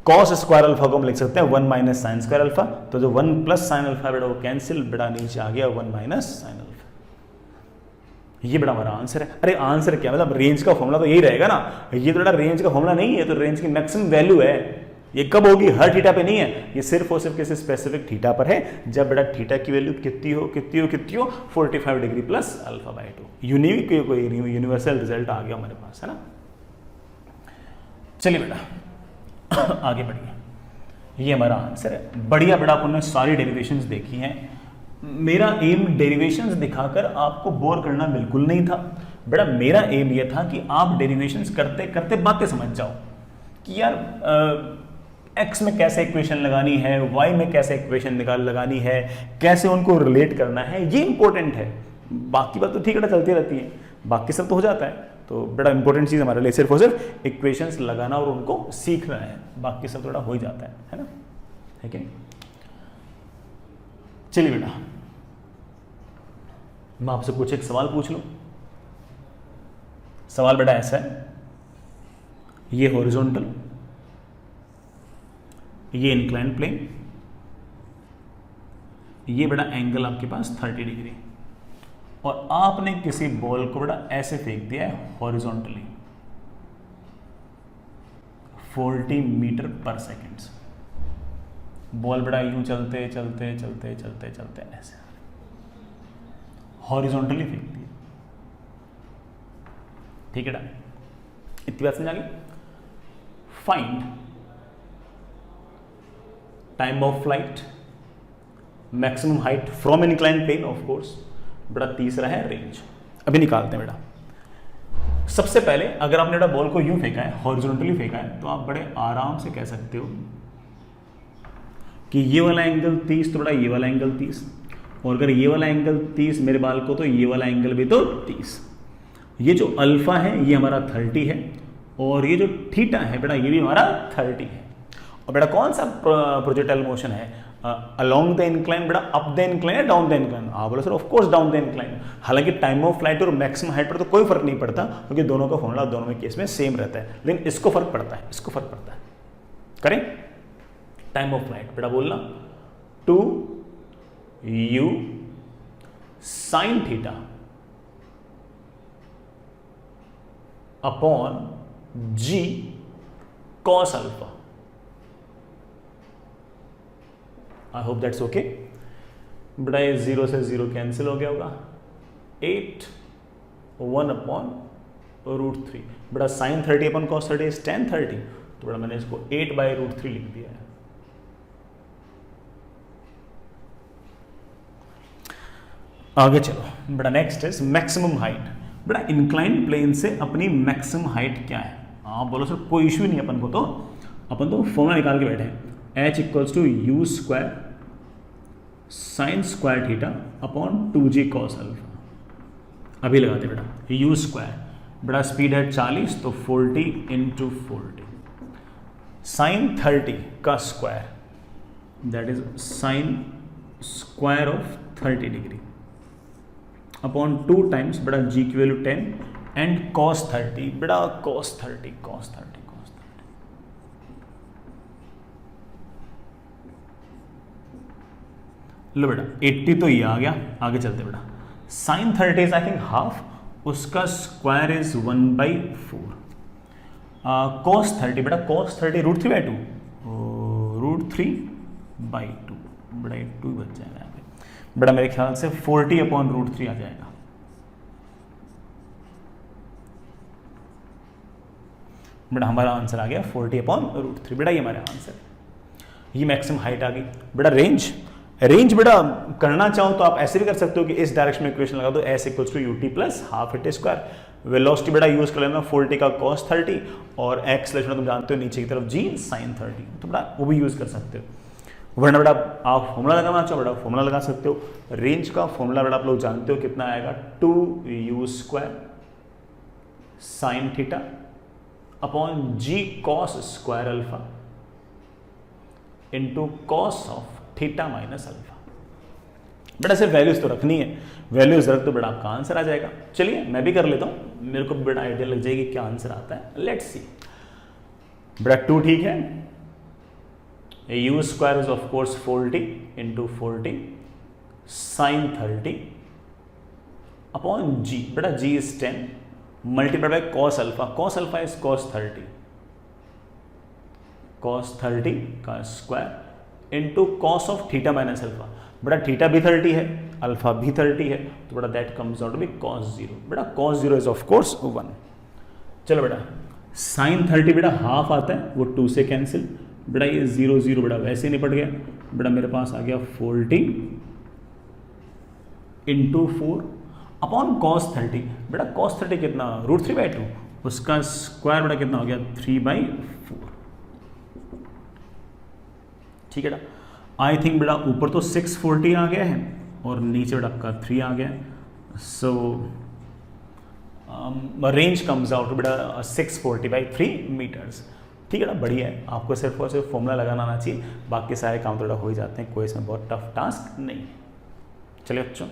Cos square alpha को हम लिख सकते हैं 1 माइनस साइन स्क्वायर अल्फा, तो जो 1 प्लस साइन अल्फा बेटा वो कैंसिल, बेटा नीचे आ गया 1 माइनस साइन अल्फा। ये बड़ा हमारा आंसर है। अरे आंसर क्या मतलब, रेंज का फॉर्मूला तो यही रहेगा ना, ये तो बेटा रेंज का फॉर्मूला नहीं है, तो रेंज की मैक्सिमम वैल्यू है, ये कब होगी, हर थीटा पे नहीं है, ये सिर्फ और सिर्फ किसी स्पेसिफिक थीटा पर है, जब बेटा थीटा की वैल्यू कितनी हो 45 degree plus alpha by 2। Unique कोई यूनिवर्सल रिजल्ट आ गया हमारे पास, है ना। चलिए बेटा आगे बढ़िए, ये हमारा आंसर है। बढ़िया बेटा अपन ने सारी डेरिवेशंस देखी हैं। मेरा एम डेरिवेशंस दिखाकर आपको बोर करना बिल्कुल नहीं था बेटा, मेरा एम यह था कि आप डेरिवेशंस करते करते बातें समझ जाओ कि यार एक्स में कैसे इक्वेशन लगानी है, वाई में कैसे इक्वेशन लगानी है, कैसे उनको रिलेट करना है, ये इंपॉर्टेंट है। बाकी बात तो ठीक है चलती रहती है, बाकी सब तो हो जाता है। तो बड़ा इंपॉर्टेंट चीज हमारे लिए सिर्फ और सिर्फ इक्वेशंस लगाना और उनको सीखना है, बाकी सब थोड़ा हो ही जाता है ना, है कि नहीं। चलिए बेटा मैं आपसे कुछ एक सवाल पूछ लूं। सवाल बेटा ऐसा है, ये हॉरिजॉन्टल, ये इंक्लाइन प्लेन, ये बेटा एंगल आपके पास 30 डिग्री, और आपने किसी बॉल को बेटा ऐसे फेंक दिया है हॉरिजॉन्टली 40 मीटर पर सेकेंड। बॉल बेटा यूं चलते चलते चलते चलते चलते ऐसे हॉरिजॉन्टली फेंक दिया, ठीक है बेटा, इतनी बात समझ आ गई। Find time of flight, maximum height from inclined plane of course, बेटा तीसरा है रेंज। अभी निकालते हैं बेटा। सबसे पहले अगर आपने बेटा बॉल को यूं फेंका है, हॉरिजॉन्टली फेंका है, तो आप बड़े आराम से कह सकते हो कि ये वाला एंगल 30, तो बेटा ये वाला एंगल 30, और अगर ये वाला एंगल 30 मेरे बाल को, तो ये वाला एंगल भी तो 30। ये जो अल्फा है ये हमारा 30 है, और ये जो थीटा है बेटा ये भी हमारा 30 है। और बेटा कौन सा प्रोजेक्टाइल मोशन है, अलोंग द इंक्लाइन, बेटा अप द इंक्लाइन या डाउन द इंक्लाइन? आप बोलो sir of course down the incline. हालांकि टाइम ऑफ फ्लाइट और मैक्सिमम हाइट पर तो कोई फर्क नहीं पड़ता, क्योंकि दोनों का फॉर्मूला दोनों में केस में सेम रहता है, लेकिन इसको फर्क पड़ता है, इसको फर्क पड़ता है। करें टाइम ऑफ फ्लाइट, बेटा बोलना 2u sine theta upon g cos alpha. I hope that's okay. बेटा ये 0 से 0 कैंसिल हो गया होगा, 8 1 अपॉन √3। बेटा sine 30 upon cos 30 is tan 30, तो बेटा मैंने इसको 8/√3 लिख दिया है। आगे चलो बेटा, नेक्स्ट इज मैक्सिमम हाइट। बेटा इंक्लाइंड प्लेन से अपनी मैक्सिमम हाइट क्या है? आप बोलो सर कोई इश्यू नहीं, अपन को तो फॉर्मूला निकाल के बैठे हैं, h equals to u square sine square theta upon 2g cos alpha. अभी लगाते बेटा u स्क्वायर, बेटा स्पीड है 40, तो 40 इंटू 40, साइन 30 का square that is sine square of 30 degree upon 2 times बेटा g की वैल्यू 10 एंड cos 30, बेटा cos 30 लो बेटा 80 तो ये आ गया। आगे चलते बेटा, sine 30 is I think half, उसका स्क्वायर इज 1/4, cos 30, बेटा cos 30 √3/2, √3/2, बेटा 2 बच जाएगा यहाँ पे। बेटा मेरे ख्याल से 40 अपॉन √3 आ जाएगा। बेटा हमारा आंसर आ गया 40 अपॉन √3। बेटा ये हमारा आंसर है। ये मैक्सिमम हाइट आ गई। बेटा रेंज बेटा करना चाहो तो आप ऐसे भी कर सकते हो कि इस डायरेक्शन में इक्वेशन लगा दो, s equals to ut plus half it square. Velocity बेटा यूज कर लेना 40 का cos 30 और x लेना तुम जानते हो नीचे की तरफ g sin 30, तो बेटा वो भी यूज कर सकते हो। वरना बेटा आप फॉर्मूला लगाना चाहो बेटा फॉर्मूला लगा सकते हो। रेंज का फॉर्मूला बेटा आप लोग जानते हो कितना आएगा, 2u square sine theta upon g cos square alpha into cos of theta minus alpha. बेटा सिर्फ वैल्यूज तो रखनी है, वैल्यूज रख तो बेटा आपका आंसर आ जाएगा। चलिए मैं भी कर लेता हूं, मेरे को बेटा आइडिया लग जाएगी क्या आंसर आता है। लेट्स सी बेटा 2 ठीक है, u square is of course 40 into 40 sine 30 upon g, बेटा g is 10 multiplied by cos alpha is cos 30 का square into cos of theta minus alpha. बेटा थीटा भी 30 है, अल्फा भी 30 है, तो बेटा that comes out to be cos 0। बेटा cos 0 इज ऑफ कोर्स 1। चलो बेटा साइन 30 बेटा हाफ आता है, वो 2 से कैंसिल, बेटा ये 0 0 बेटा वैसे ही निपट गया। बेटा मेरे पास आ गया 40 इंटू 4 अपॉन cos 30। बेटा cos 30 कितना, √3/2, उसका स्क्वायर बेटा कितना हो गया 3/4। ठीक है बेटा। आई थिंक बेटा ऊपर तो 640 आ गया है और नीचे बेटा आपका 3 आ गया। सो रेंज कम्स आउट बेटा 640/3 मीटर्स। ठीक है बेटा, बढ़िया है। आपको सिर्फ और सिर्फ फॉर्मूला लगाना आना चाहिए, बाकी सारे काम थोड़ा हो ही जाते हैं, कोई इसमें बहुत टफ टास्क नहीं है। चलिए बच्चों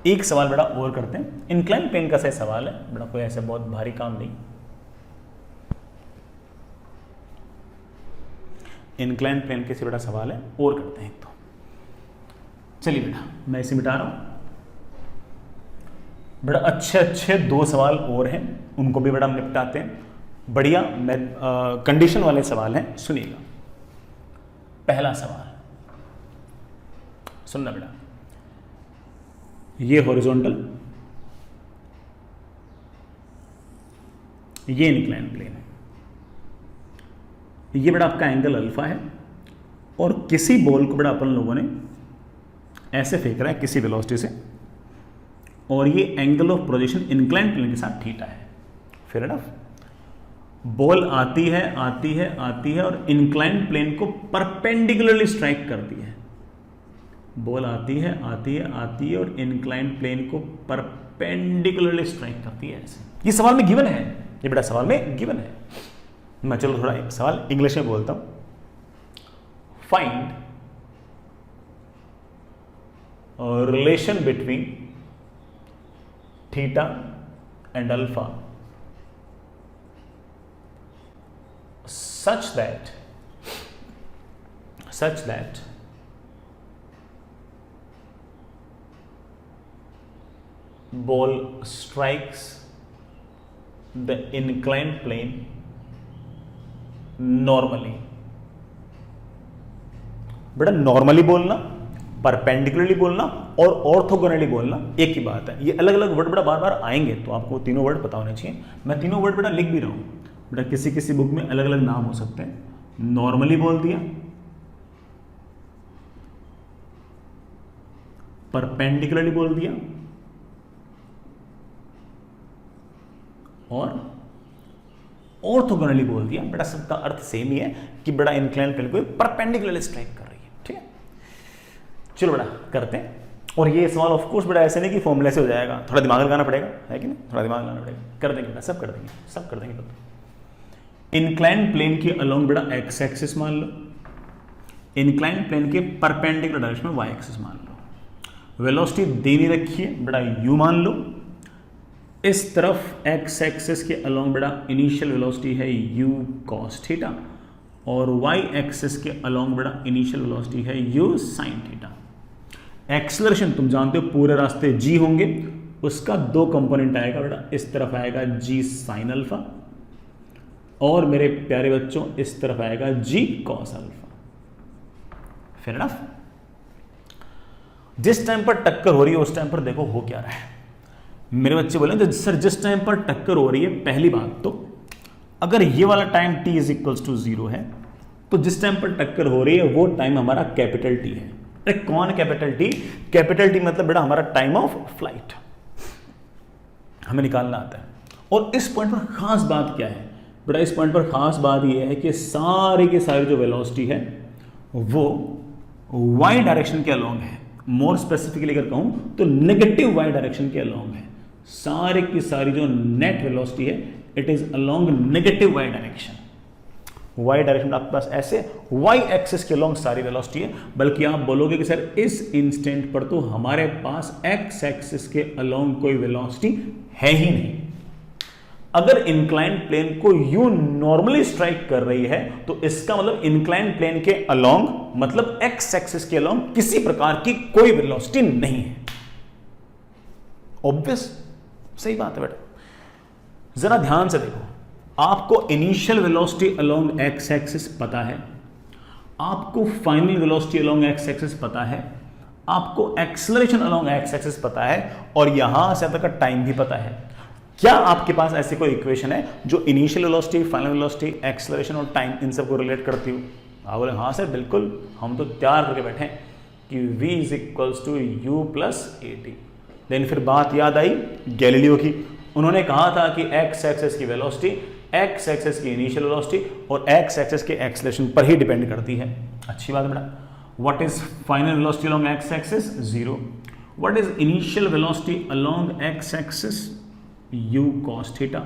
एक सवाल बेटा और करते हैं। इंक्लाइन प्लेन का सही सवाल है बेटा, कोई ऐसे बहुत भारी काम नहीं। इंक्लाइन प्लेन के से बेटा सवाल है और करते हैं। तो चलिए बेटा मैं इसे मिटा रहा हूं। बेटा अच्छे 2 सवाल और हैं, उनको भी बेटा हम निपटाते हैं। बढ़िया कंडीशन वाले सवाल हैं, सुनिएगा। पहला सवाल सुनना बेटा, ये हॉरिजॉन्टल, ये इंक्लाइन प्लेन है। ये बेटा आपका एंगल अल्फा है, और किसी बॉल को बेटा अपन लोगों ने ऐसे फेंक रहा है किसी वेलोसिटी से, और ये angle of projection inclined plane के साथ थीटा है। Fair enough. बॉल आती है आती है आती है और इंक्लाइंड प्लेन को परपेंडिकुलरली स्ट्राइक करती है। बॉल आती है आती है आती है और इंक्लाइंड प्लेन को परपेंडिकुलरली स्ट्राइक करती है ऐसे। ये सवाल में गिवन है, ये बेटा सवाल में गिवन है। मैं चलो थोड़ा एक सवाल इंग्लिश में बोलता हूं। Find relation between theta and alpha such that ball strikes the inclined plane normally। बेटा नॉर्मली बोलना, परपेंडिकुलरली बोलना और ऑर्थोगोनली बोलना एक ही बात है। ये अलग अलग वर्ड बेटा बार बार आएंगे, तो आपको तीनों वर्ड पता होने चाहिए। मैं तीनों वर्ड बेटा लिख भी रहा हूं बेटा, किसी किसी बुक में अलग अलग नाम हो सकते हैं। नॉर्मली बोल दिया, परपेंडिकुलरली बोल दिया, और ऑर्थोगोनली बोल दिया। बेटा सबका अर्थ सेम ही है कि बेटा इंक्लाइंड प्लेन को परपेंडिकुलरली स्ट्राइक कर रही है। ठीक है, चलो बेटा करते हैं। और ये सवाल ऑफ कोर्स बेटा ऐसे नहीं कि फॉर्मूले से हो जाएगा, थोड़ा दिमाग लगाना पड़ेगा, है कि नहीं? थोड़ा दिमाग लगाना पड़ेगा। कर देंगे बेटा, सब कर देंगे, सब कर देंगे। इंक्लाइंड प्लेन के अलोंग बेटा एक्स एक्सिस मान लो, इंक्लाइंड प्लेन के परपेंडिकुलर डायरेक्शन में वाई एक्सिस मान लो। वेलोसिटी देनी रखी है बेटा यू मान लो। इस तरफ एक्स एक्सिस के अलोंग बेटा इनिशियल वेलोसिटी है यू कॉस थीटा, और वाई एक्सिस के अलोंग बेटा इनिशियल वेलोसिटी है यू साइन थीटा। एक्सेलरेशन तुम जानते हो पूरे रास्ते जी होंगे, उसका दो कंपोनेंट आएगा बेटा, इस तरफ आएगा जी साइन अल्फा, और मेरे प्यारे बच्चों इस तरफ आएगा जी कॉस अल्फा। Fair enough. जिस टाइम पर टक्कर हो रही है उस टाइम पर देखो हो क्या रहा है। मेरे बच्चे बोले तो सर जिस टाइम पर टक्कर हो रही है, पहली बात तो अगर ये वाला time t is equals to 0 है, तो जिस टाइम पर टक्कर हो रही है वो टाइम हमारा कैपिटल टी है। अरे कौन कैपिटल टी? कैपिटल टी मतलब बेटा हमारा टाइम ऑफ फ्लाइट, हमें निकालना आता है। और इस पॉइंट पर खास बात क्या है बेटा? इस पॉइंट पर खास बात यह है कि सारी की सारी जो वेलोसिटी है वो वाई डायरेक्शन के अलोंग है। मोर स्पेसिफिकली अगर कहूं तो नेगेटिव वाई डायरेक्शन के अलोंग है। सारी की सारी जो नेट वेलोसिटी है it is along negative y direction. Y direction आपके पास ऐसे वाई एक्सिस के अलोंग सारी वेलोसिटी है, बल्कि आप बोलोगे कि सर इस इंस्टेंट पर तो हमारे पास एक्स एक्सिस के अलोंग कोई वेलोसिटी है ही नहीं। अगर इंक्लाइंड प्लेन को यू नॉर्मली स्ट्राइक कर रही है तो इसका मतलब इंक्लाइंड प्लेन के अलोंग मतलब एक्स एक्सिस के अलोंग किसी प्रकार की कोई वेलोसिटी नहीं है। ऑब्वियस, सही बात है बेटा। जरा ध्यान से देखो, आपको initial velocity along x axis पता है, आपको final velocity along x axis पता है, आपको एक्सेलरेशन अलोंग एक्स एक्सिस पता है, और यहां से तक का टाइम भी पता है। क्या आपके पास ऐसी कोई इक्वेशन है जो initial velocity, final velocity, acceleration और टाइम इन सबको रिलेट करती हो? आप बोले हाँ सर बिल्कुल, हम तो तैयार करके बैठे हैं कि v is equals to u plus a t. Then फिर बात याद आई गैलीलियो की। उन्होंने कहा था कि एक्स एक्सिस की वेलोसिटी एक्स एक्सिस की इनिशियल वेलोसिटी और एक्स एक्सिस के एक्सेलरेशन पर ही डिपेंड करती है। अच्छी बात बेटा। What is final velocity along x axis? 0। What is initial velocity along x axis? u cos theta।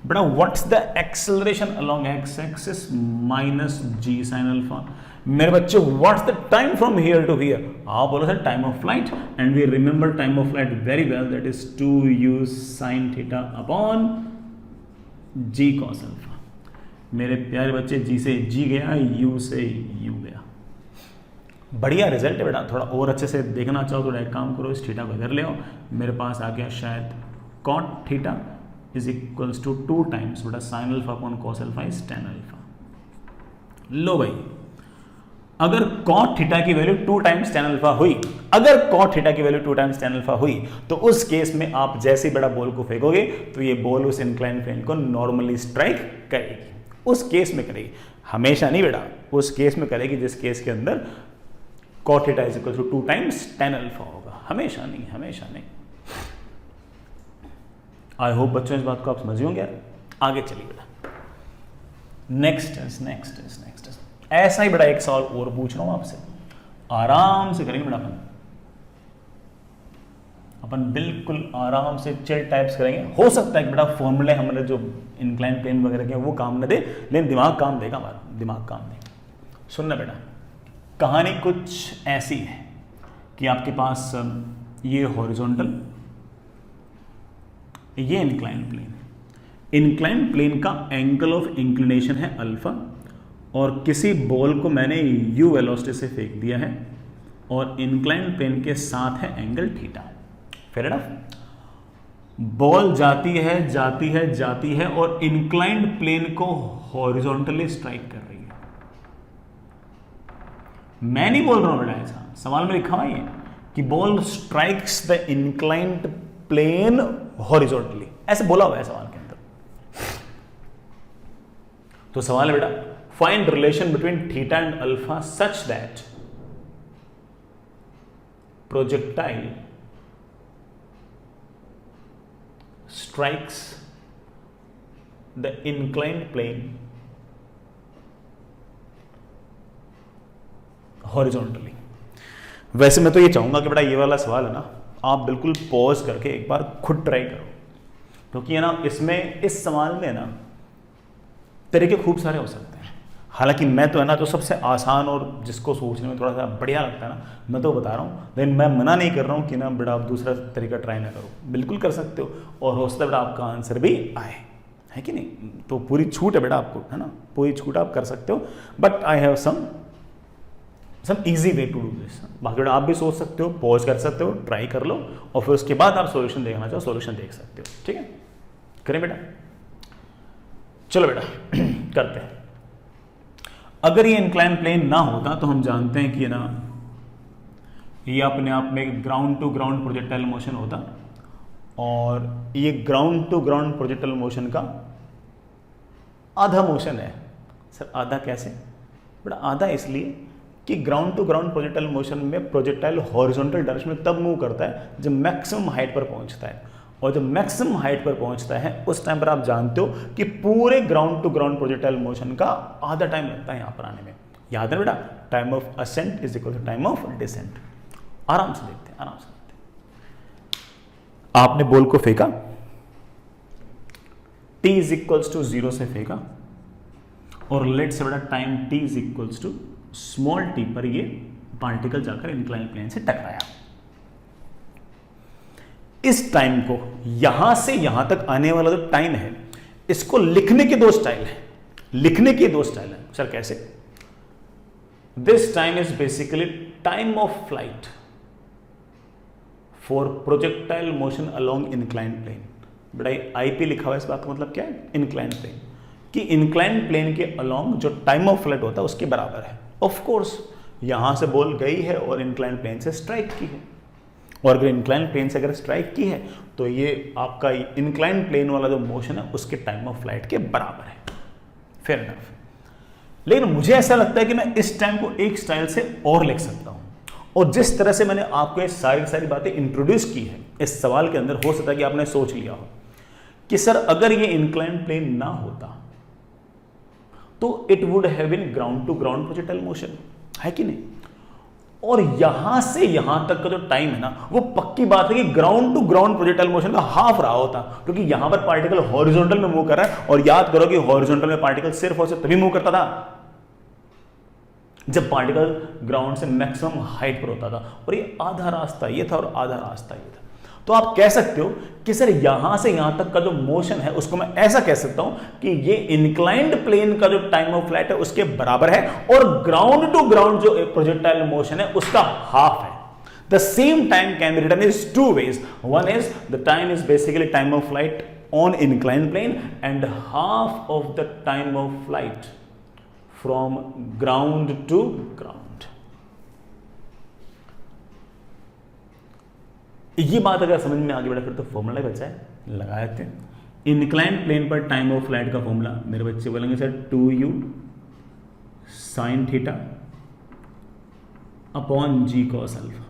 बेटा what's the acceleration along x axis? Minus g sine alpha. मेरे बच्चे what's the time from here to here? आप बोलो sir time of flight, and we remember time of flight very well, that is 2u sine theta upon g cos alpha. मेरे प्यारे बच्चे g से g गया, u से u गया। बढ़िया रिजल्ट है बेटा। थोड़ा और अच्छे से देखना चाहो तो एक काम करो, इस थीटा को इधर ले आओ। मेरे पास आ गया शायद cot theta is equals to 2 times बेटा sine alpha upon cos alpha is tan alpha. लो भाई, अगर cot थीटा की वैल्यू 2 टाइम्स tan अल्फा हुई, अगर cot थीटा की वैल्यू 2 टाइम्स tan अल्फा हुई, तो उस केस में आप जैसे ही बड़ा बॉल को फेंकोगे तो ये बॉल उस इंक्लाइन प्लेन को नॉर्मली स्ट्राइक करेगी। उस केस में करेगी, हमेशा नहीं बेटा, उस केस में करेगी जिस केस के अंदर cot theta is equal to 2 times tan alpha होगा, हमेशा नहीं, हमेशा नहीं। आई होप बच्चों इस बात को आप समझ होंगे। आगे चलिए बेटा, नेक्स्ट ऐसा ही बड़ा एक सवाल और पूछ रहा हूं आपसे, आराम से करेंगे बेटा, अपन बिल्कुल आराम से चिल टाइप्स करेंगे। हो सकता है कि बेटा फॉर्मूले हमारे जो इंक्लाइन प्लेन वगैरह के वो काम न दे, लेकिन दिमाग काम देगा, हमारा दिमाग काम देगा। सुनना बेटा, कहानी कुछ ऐसी है कि आपके पास ये हॉरिजॉन्टल, ये इंक्लाइन प्लेन, इंक्लाइन प्लेन का एंगल ऑफ इंक्लिनेशन है अल्फा, और किसी बॉल को मैंने यू वेलोसिटी से फेंक दिया है, और इंक्लाइन प्लेन के साथ है angle theta. Fair enough. Ball जाती है और इंक्लाइंड प्लेन को हॉरिजॉन्टली स्ट्राइक कर रही है। मैं नहीं बोल रहा हूं बेटा, ऐसा सवाल में लिखा हुआ है कि ball strikes the inclined plane horizontally, ऐसे बोला हुआ है सवाल के अंदर। तो सवाल है बेटा, find relation between theta and alpha such that projectile strikes the inclined plane horizontally। वैसे मैं तो ये चाहूंगा कि बेटा ये वाला सवाल है ना, आप बिल्कुल पॉज करके एक बार खुद ट्राई करो, क्योंकि है ना इसमें, इस सवाल में ना तरीके खूब सारे हो सकते हैं। हालांकि मैं तो है ना, तो सबसे आसान और जिसको सोचने में थोड़ा सा बढ़िया लगता है ना, मैं तो बता रहा हूँ, लेकिन मैं मना नहीं कर रहा हूँ कि ना बेटा आप दूसरा तरीका ट्राई ना करो, बिल्कुल कर सकते हो, और हो सकता है बेटा आपका आंसर भी आए, है कि नहीं। तो पूरी छूट है बेटा आपको, है ना, पूरी छूट आप कर सकते हो, but I have some easy way to do this. बाकी बेटा आप भी सोच सकते हो, पॉज कर सकते हो, ट्राई कर लो, और फिर उसके बाद आप सोल्यूशन देखना चाहो सोल्यूशन देख सकते हो। ठीक है, करें बेटा, चलो बेटा करते हैं। अगर ये इंक्लाइन प्लेन ना होता तो हम जानते हैं कि ना ये अपने आप में ground to ground projectile motion होता, और ये ground to ground projectile motion का आधा मोशन है। सर आधा कैसे? बेटा आधा इसलिए कि ground to ground projectile motion में प्रोजेक्टाइल हॉरिजॉन्टल डायरेक्शन में तब मूव करता है जब मैक्सिमम हाइट पर पहुंचता है, और जब मैक्सिमम हाइट पर पहुंचता है उस टाइम पर आप जानते हो कि पूरे ground to ground projectile motion का आधा टाइम लगता है यहां पर आने में। याद है बेटा, time of ascent is equal to time of descent. आराम से देखते हैं, आराम से देखते हैं। आपने बॉल को फेंका, t इज इक्वल्स टू 0 से फेंका, और लेट से बेटा time t is equals to small t पर ये पार्टिकल जाकर इंक्लाइन प्लेन से टकराया। इस टाइम को यहां से यहां तक आने वाला जो टाइम है, इसको लिखने के दो स्टाइल है, लिखने के दो स्टाइल है। सर कैसे? This time is basically time of flight for projectile motion along inclined plane. बेटा आईपी लिखा हुआ है, इस बात का मतलब क्या है? इंक्लाइंड प्लेन, कि इंक्लाइंड प्लेन के अलोंग जो टाइम ऑफ फ्लाइट होता है उसके बराबर है। ऑफ कोर्स यहां से बॉल गई है और इंक्लाइंड प्लेन से स्ट्राइक की है, और अगर इंक्लाइन प्लेन से अगर स्ट्राइक की है तो ये आपका इंक्लाइन प्लेन वाला जो मोशन है उसके टाइम ऑफ फ्लाइट के बराबर है। Fair enough. लेकिन मुझे ऐसा लगता है कि मैं इस टाइम को एक स्टाइल से और लिख सकता हूं, और जिस तरह से मैंने आपको ये सारी बातें इंट्रोड्यूस की है इस सवाल के अंदर, हो सकता है कि आपने सोच लिया हो कि सर अगर ये इंक्लाइन प्लेन ना होता तो it would have been ground to ground projectile motion, है कि नहीं। और यहां से यहां तक का जो टाइम है ना, वो पक्की बात है कि ground to ground projectile motion का हाफ रहा होता, क्योंकि यहां पर पार्टिकल हॉरिजॉन्टल में मूव कर रहा है, और याद करो कि हॉरिजॉन्टल में पार्टिकल सिर्फ और सिर्फ तभी मूव करता था जब पार्टिकल ग्राउंड से मैक्सिमम हाइट पर होता था, और ये आधा रास्ता ये था और आधा रास्ता ये था। तो आप कह सकते हो कि सर यहां से यहां तक का जो मोशन है उसको मैं ऐसा कह सकता हूं कि ये इंक्लाइंड प्लेन का जो टाइम ऑफ फ्लाइट है उसके बराबर है, और ग्राउंड टू ग्राउंड जो प्रोजेक्टाइल मोशन है उसका हाफ है। The same time can be written is two ways. One is the time is basically time of flight on inclined plane, and half of the time of flight from ground to ground. ये बात अगर समझ में आ गई बेटा, फिर तो formula बचा है, लगा देते हैं। इंक्लाइन प्लेन पर टाइम ऑफ फ्लाइट का फॉर्मूला, मेरे बच्चे बोलेंगे sir 2u sine theta upon g cos alpha,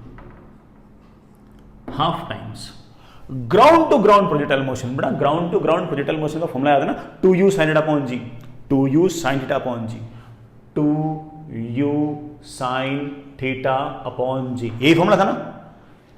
half times ground to ground projectile motion. बड़ा ground to ground projectile motion का फॉर्मूला याद है ना, 2u sin theta upon g, 2u sin theta upon g, 2u sin theta upon g, यही formula था ना।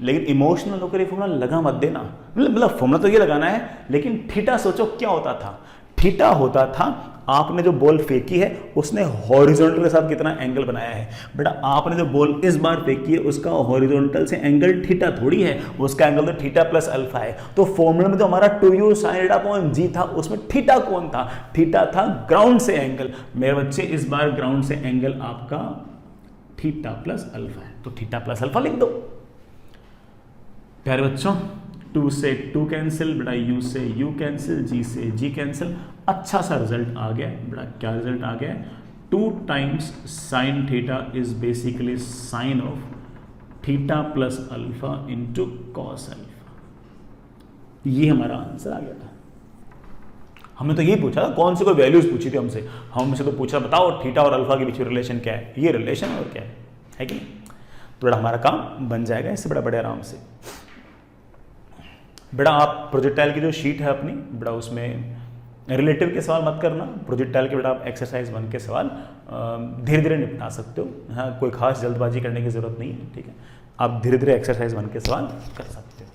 लेकिन emotional होकर ये फॉर्मूला लगा मत देना, मतलब फॉर्मूला तो ये लगाना है, लेकिन थीटा सोचो क्या होता था। थीटा होता था आपने जो बॉल फेंकी है उसने हॉरिजॉन्टल के साथ कितना एंगल बनाया है। बेटा आपने जो बॉल इस बार फेंकी है उसका हॉरिजॉन्टल से एंगल थीटा थोड़ी है, उसका एंगल तो थीटा प्लस अल्फा है। तो फॉर्मूला में तो हमारा 2u sin theta upon g था, उसमें थीटा कौन था? थीटा था ग्राउंड से एंगल। मेरे बच्चे इस बार ग्राउंड से एंगल आपका थीटा प्लस अल्फा है, तो थीटा प्लस अल्फा लिख दो प्यारे बच्चों। 2 से 2 कैंसिल, बेटा u से u कैंसिल, g से g कैंसिल। अच्छा सा रिजल्ट आ गया बेटा, क्या रिजल्ट आ गया? 2 times sine theta is basically sine of theta plus alpha into cos alpha. ये हमारा आंसर आ गया था। हमने तो यही पूछा था, कौन सी कोई वैल्यूज पूछी थी हमसे, हमसे तो पूछा बताओ थीटा और अल्फा के बीच में रिलेशन क्या है। ये रिलेशन और क्या है कि नहीं? तो बेटा हमारा काम बन जाएगा इससे बड़ा बड़े आराम से। बेटा आप प्रोजेक्टाइल की जो शीट है अपनी, बेटा उसमें रिलेटिव के सवाल मत करना। प्रोजेक्टाइल के बेटा आप एक्सरसाइज 1 के सवाल धीरे धीरे निपटा सकते हो। हाँ, कोई खास जल्दबाजी करने की जरूरत नहीं है, ठीक है। आप धीरे धीरे एक्सरसाइज 1 के सवाल कर सकते हो।